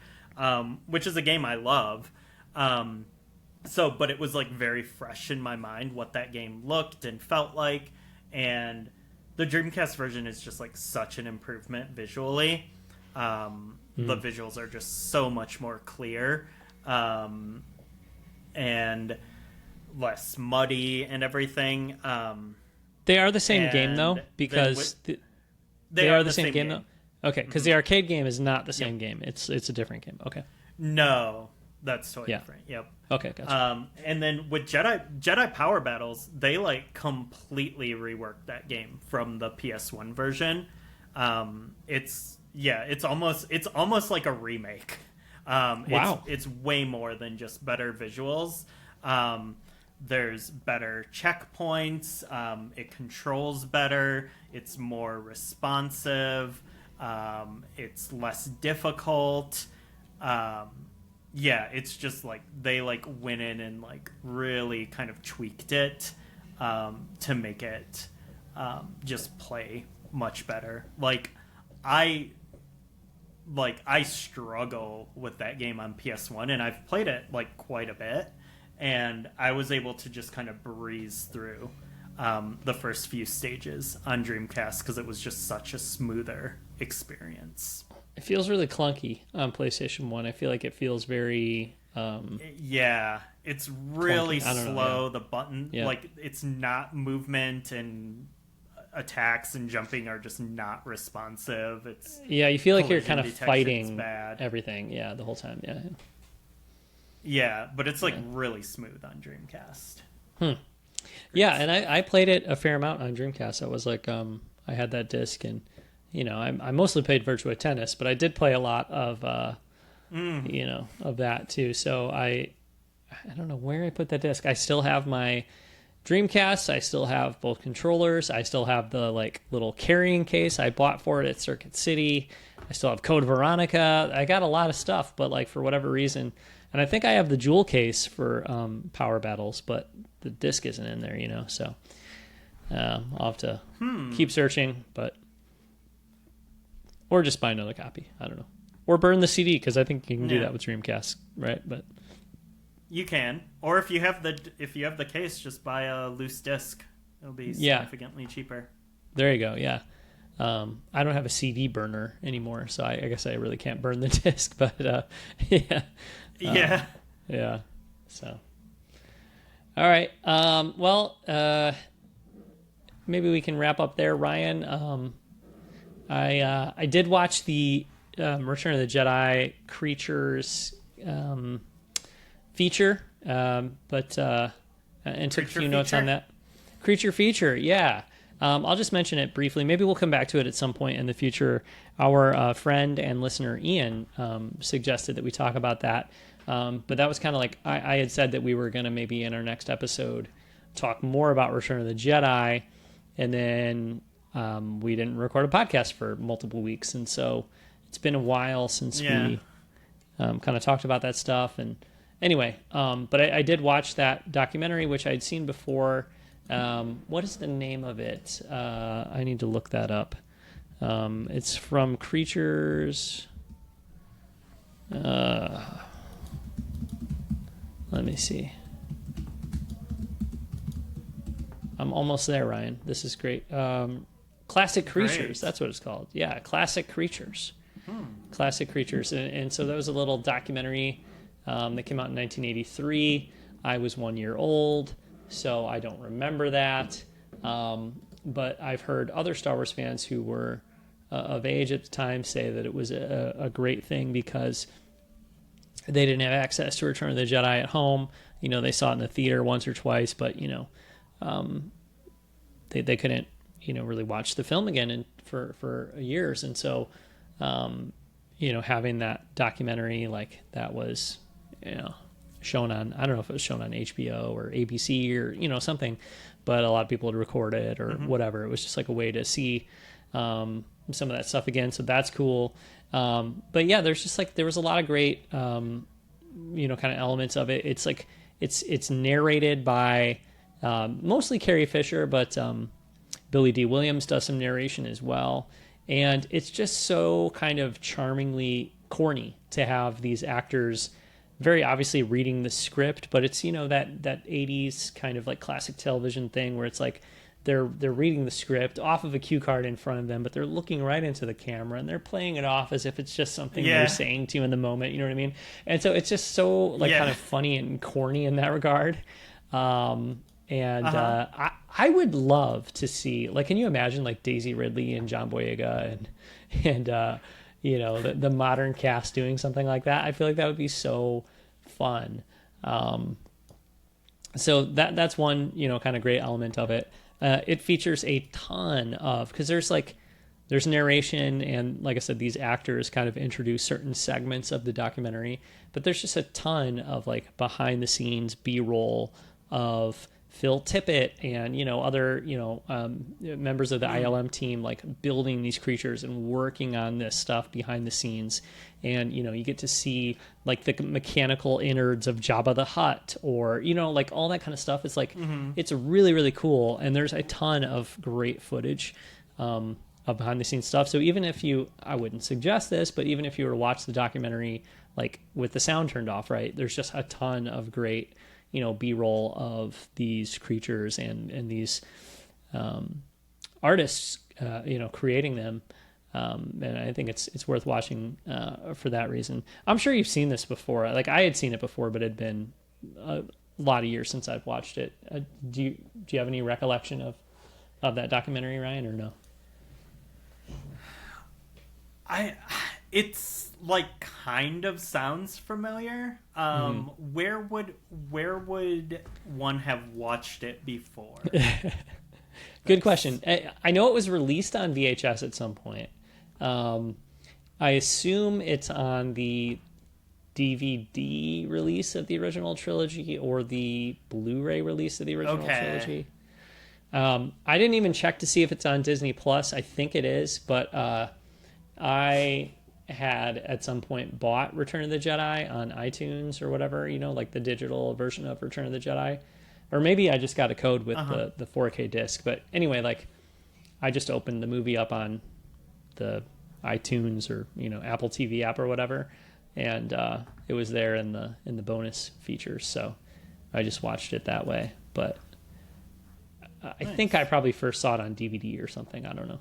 which is a game I love. But it was like very fresh in my mind what that game looked and felt like, and the Dreamcast version is just like such an improvement visually. The visuals are just so much more clear, and less muddy and everything. They are the same game though, because they are the same game though. Okay, because the arcade game is not the same game. It's a different game. Okay. No, that's totally different. Yep. Okay, gotcha. And then with Jedi Power Battles, they like completely reworked that game from the PS1 version. It's almost like a remake. Wow. It's way more than just better visuals. There's better checkpoints. It controls better. It's more responsive. It's less difficult. It's just like they like went in and like really kind of tweaked it to make it just play much better. I struggle with that game on PS1, and I've played it like quite a bit, and I was able to just kind of breeze through the first few stages on Dreamcast because it was just such a smoother experience. It feels really clunky on PlayStation 1. I feel like it feels very... it's really slow. Yeah. The button, it's not movement, and attacks and jumping are just not responsive. You feel like you're kind of fighting everything the whole time. But it's really smooth on Dreamcast. And I played it a fair amount on Dreamcast. I was like, I had that disc, and I mostly played Virtua Tennis, but I did play a lot of of that too. So I don't know where I put that disc. I still have my Dreamcast. I still have both controllers. I still have the little carrying case I bought for it at Circuit City. I still have Code Veronica. I got a lot of stuff, but for whatever reason, and I think I have the jewel case for Power Battles, but the disc isn't in there, so I'll have to keep searching, or just buy another copy. I don't know, or burn the CD, because I think you can do that with Dreamcast, right? But you can, or if you have the case, just buy a loose disc. It'll be significantly cheaper. There you go. Yeah, I don't have a CD burner anymore, so I guess I really can't burn the disc. But So, all right. Maybe we can wrap up there, Ryan. I did watch the Return of the Jedi Creatures feature, and took a few notes on that. Creature feature, yeah. I'll just mention it briefly. Maybe we'll come back to it at some point in the future. Our friend and listener Ian suggested that we talk about that. But that was kind of like I had said that we were going to maybe in our next episode talk more about Return of the Jedi, and then we didn't record a podcast for multiple weeks, and so it's been a while since we kind of talked about that stuff. And anyway, but I did watch that documentary, which I'd seen before. What is the name of it? I need to look that up. It's from Creatures. Let me see. I'm almost there, Ryan. This is great. Classic Creatures. Great. That's what it's called. Yeah, Classic Creatures. Classic Creatures. And so that was a little documentary that came out in 1983. I was 1 year old, so I don't remember that. But I've heard other Star Wars fans who were of age at the time say that it was a great thing because they didn't have access to Return of the Jedi at home. You know, they saw it in the theater once or twice, but, you know, they couldn't, you know, really watch the film again for years. And so, you know, having that documentary, like, that was, you know, shown on, I don't know if it was shown on HBO or ABC or, you know, something, but a lot of people had recorded it or whatever. It was just like a way to see some of that stuff again. So that's cool. But yeah, there's just like, there was a lot of great, you know, kind of elements of it. It's like, it's narrated by mostly Carrie Fisher, but Billy D. Williams does some narration as well. And it's just so kind of charmingly corny to have these actors very obviously reading the script, but it's, you know, that 80s kind of like classic television thing where it's like they're reading the script off of a cue card in front of them, but they're looking right into the camera and they're playing it off as if it's just something they're saying to you in the moment, you know what I mean? And so it's just so like kind of funny and corny in that regard. I would love to see, like, can you imagine like Daisy Ridley and John Boyega and you know, the modern cast doing something like that? I feel like that would be so fun. So that's one, you know, kind of great element of it. It features a ton of, because there's narration and, like I said, these actors kind of introduce certain segments of the documentary, but there's just a ton of like behind the scenes B-roll of Phil Tippett and, you know, other, you know, members of the ILM team, like building these creatures and working on this stuff behind the scenes. And, you know, you get to see like the mechanical innards of Jabba the Hutt, or, you know, like all that kind of stuff. It's like, it's really, really cool. And there's a ton of great footage of behind the scenes stuff. So even if I wouldn't suggest this, but even if you were to watch the documentary, like with the sound turned off, right, there's just a ton of great, you know, B-roll of these creatures and these artists, you know, creating them. And I think it's worth watching for that reason. I'm sure you've seen this before. Like, I had seen it before, but it had been a lot of years since I've watched it. Do you have any recollection of that documentary, Ryan, or no? It's like kind of sounds familiar. Where would one have watched it before? Good question. I know it was released on VHS at some point. I assume it's on the DVD release of the original trilogy or the Blu-ray release of the original trilogy. I didn't even check to see if it's on Disney Plus. I think it is, but I had at some point bought Return of the Jedi on iTunes or whatever, you know, like the digital version of Return of the Jedi. Or maybe I just got a code with the 4K disc. But anyway, like, I just opened the movie up on the iTunes or, you know, Apple TV app or whatever, and it was there in the bonus features. So I just watched it that way. But I think I probably first saw it on DVD or something. I don't know.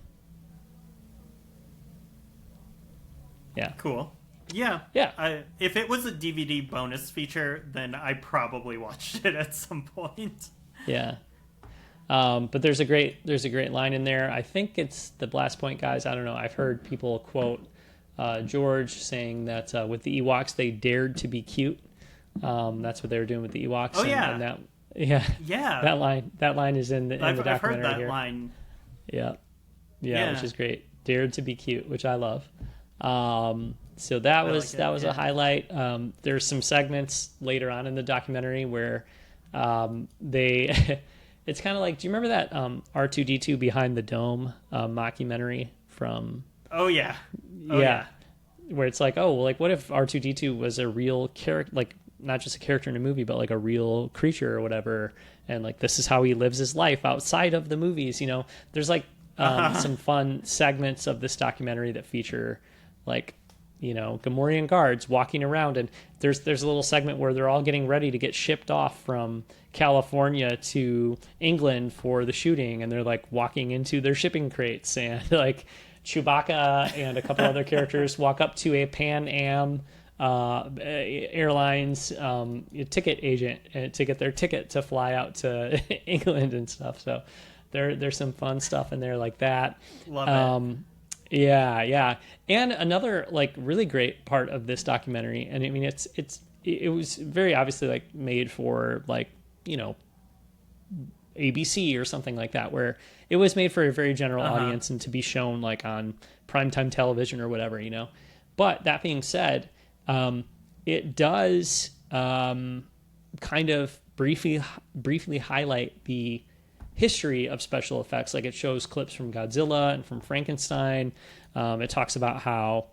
Yeah. Cool. Yeah. Yeah. If it was a DVD bonus feature, then I probably watched it at some point. Yeah. But there's a great line in there. I think it's the Blast Point guys. I don't know. I've heard people quote George saying that with the Ewoks they dared to be cute. That's what they were doing with the Ewoks. Oh, yeah. And that, yeah. That line is in the documentary. I've heard that here. line Yeah. Yeah, which is great. Dared to be cute, which I love. So that was a highlight. There's some segments later on in the documentary where they it's kind of like, do you remember that R2D2 Behind the Dome mockumentary from yeah, where it's like, oh, well, like what if R2D2 was a real character, like not just a character in a movie, but like a real creature or whatever, and like this is how he lives his life outside of the movies, you know. There's like some fun segments of this documentary that feature like, you know, Gamorrean guards walking around, and there's a little segment where they're all getting ready to get shipped off from California to England for the shooting, and they're like walking into their shipping crates, and like Chewbacca and a couple other characters walk up to a Pan Am Airlines ticket agent to get their ticket to fly out to England and stuff. So there's some fun stuff in there like that. Love it. Yeah. And another like really great part of this documentary, and I mean it was very obviously like made for like, you know, ABC or something like that, where it was made for a very general audience and to be shown like on primetime television or whatever, you know. But that being said, it does kind of briefly highlight the history of special effects. Like it shows clips from Godzilla and from Frankenstein. It talks about how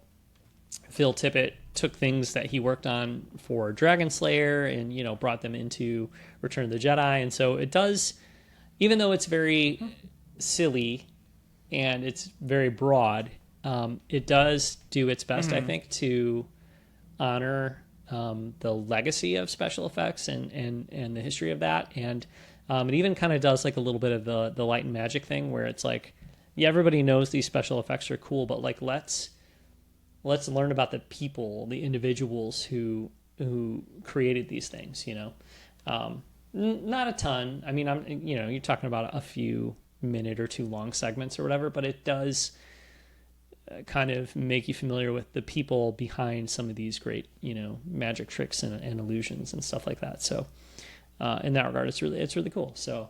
Phil Tippett took things that he worked on for Dragon Slayer and, you know, brought them into Return of the Jedi. And so it does, even though it's very silly and it's very broad, it does do its best, I think, to honor the legacy of special effects and the history of that. And it even kind of does like a little bit of the light and magic thing where it's like, yeah, everybody knows these special effects are cool, but like let's learn about the people, the individuals who created these things, you know. Not a ton. I mean, you're talking about a few minute or two long segments or whatever, but it does kind of make you familiar with the people behind some of these great, you know, magic tricks and illusions and stuff like that. So in that regard, it's really cool. So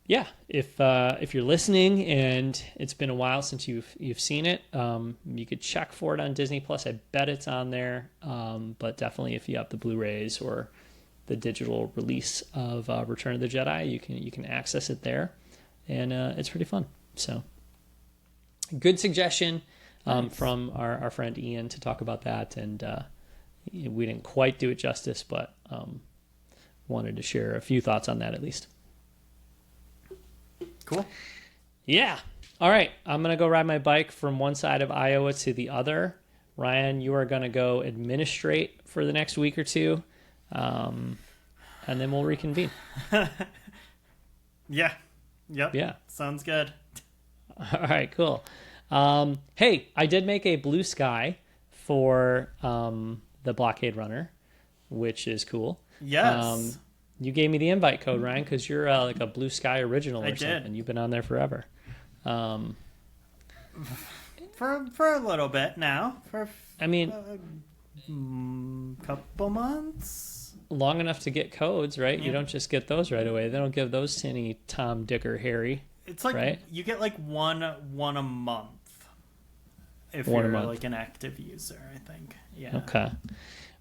yeah, if you're listening and it's been a while since you've seen it, you could check for it on Disney Plus. I bet it's on there. But definitely if you have the Blu-rays or the digital release of Return of the Jedi, you can access it there, and it's pretty fun. So good suggestion from our friend Ian to talk about that, and we didn't quite do it justice, but wanted to share a few thoughts on that at least. Cool. Yeah. All right. I'm going to go ride my bike from one side of Iowa to the other. Ryan, you are going to go administrate for the next week or two, and then we'll reconvene. Yeah. Yep. Yeah. Sounds good. All right, cool. Hey, I did make a blue sky for the Blockade Runner, which is cool. Yes. You gave me the invite code, Ryan, because you're like a Blue Sky original or something. You've been on there forever. For a little bit now. I mean, couple months. Long enough to get codes, right? Yeah. You don't just get those right away. They don't give those to any Tom, Dick, or Harry. It's like right? You get like one a month if you're like an active user, I think. Yeah. Okay.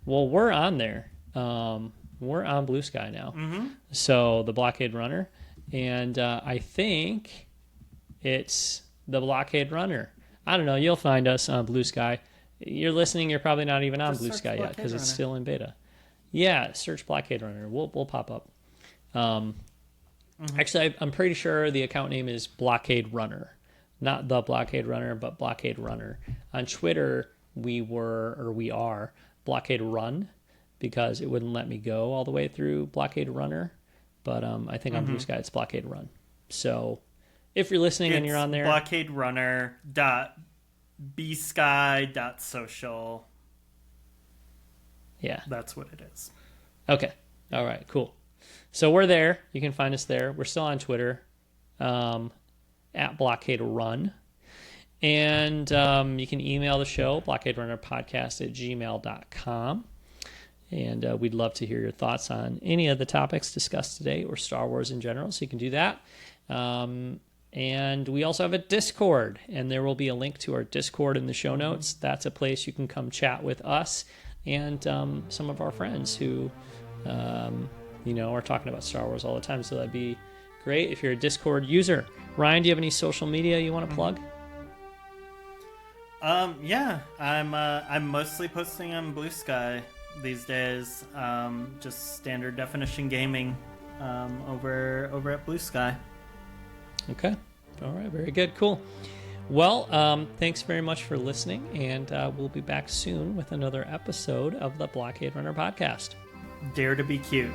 Well, we're on there. We're on Blue Sky now. Mm-hmm. So the Blockade Runner, and I think it's the Blockade Runner. I don't know. You'll find us on Blue Sky. You're listening. You're probably not even on Blue Sky yet because it's still in beta. Yeah, search Blockade Runner. We'll pop up. Actually, I'm pretty sure the account name is Blockade Runner, not the Blockade Runner, but Blockade Runner. On Twitter, we are Blockade Run, because it wouldn't let me go all the way through Blockade Runner. But I think on Blue Sky it's Blockade Run. So if you're listening and you're on there, blockaderunner.bsky.social. Yeah. That's what it is. Okay. All right, cool. So we're there. You can find us there. We're still on Twitter, at Blockade Run. And you can email the show, blockaderunnerpodcast@gmail.com. And we'd love to hear your thoughts on any of the topics discussed today or Star Wars in general. So you can do that. And we also have a Discord, and there will be a link to our Discord in the show notes. That's a place you can come chat with us and some of our friends who, are talking about Star Wars all the time. So that'd be great if you're a Discord user. Ryan, do you have any social media you want to plug? Yeah, I'm mostly posting on Blue Sky these days. Just standard definition gaming over at Blue Sky. Okay. All right. Very good. Cool. Well, thanks very much for listening, and we'll be back soon with another episode of the Blockade Runner podcast. Dare to be cute.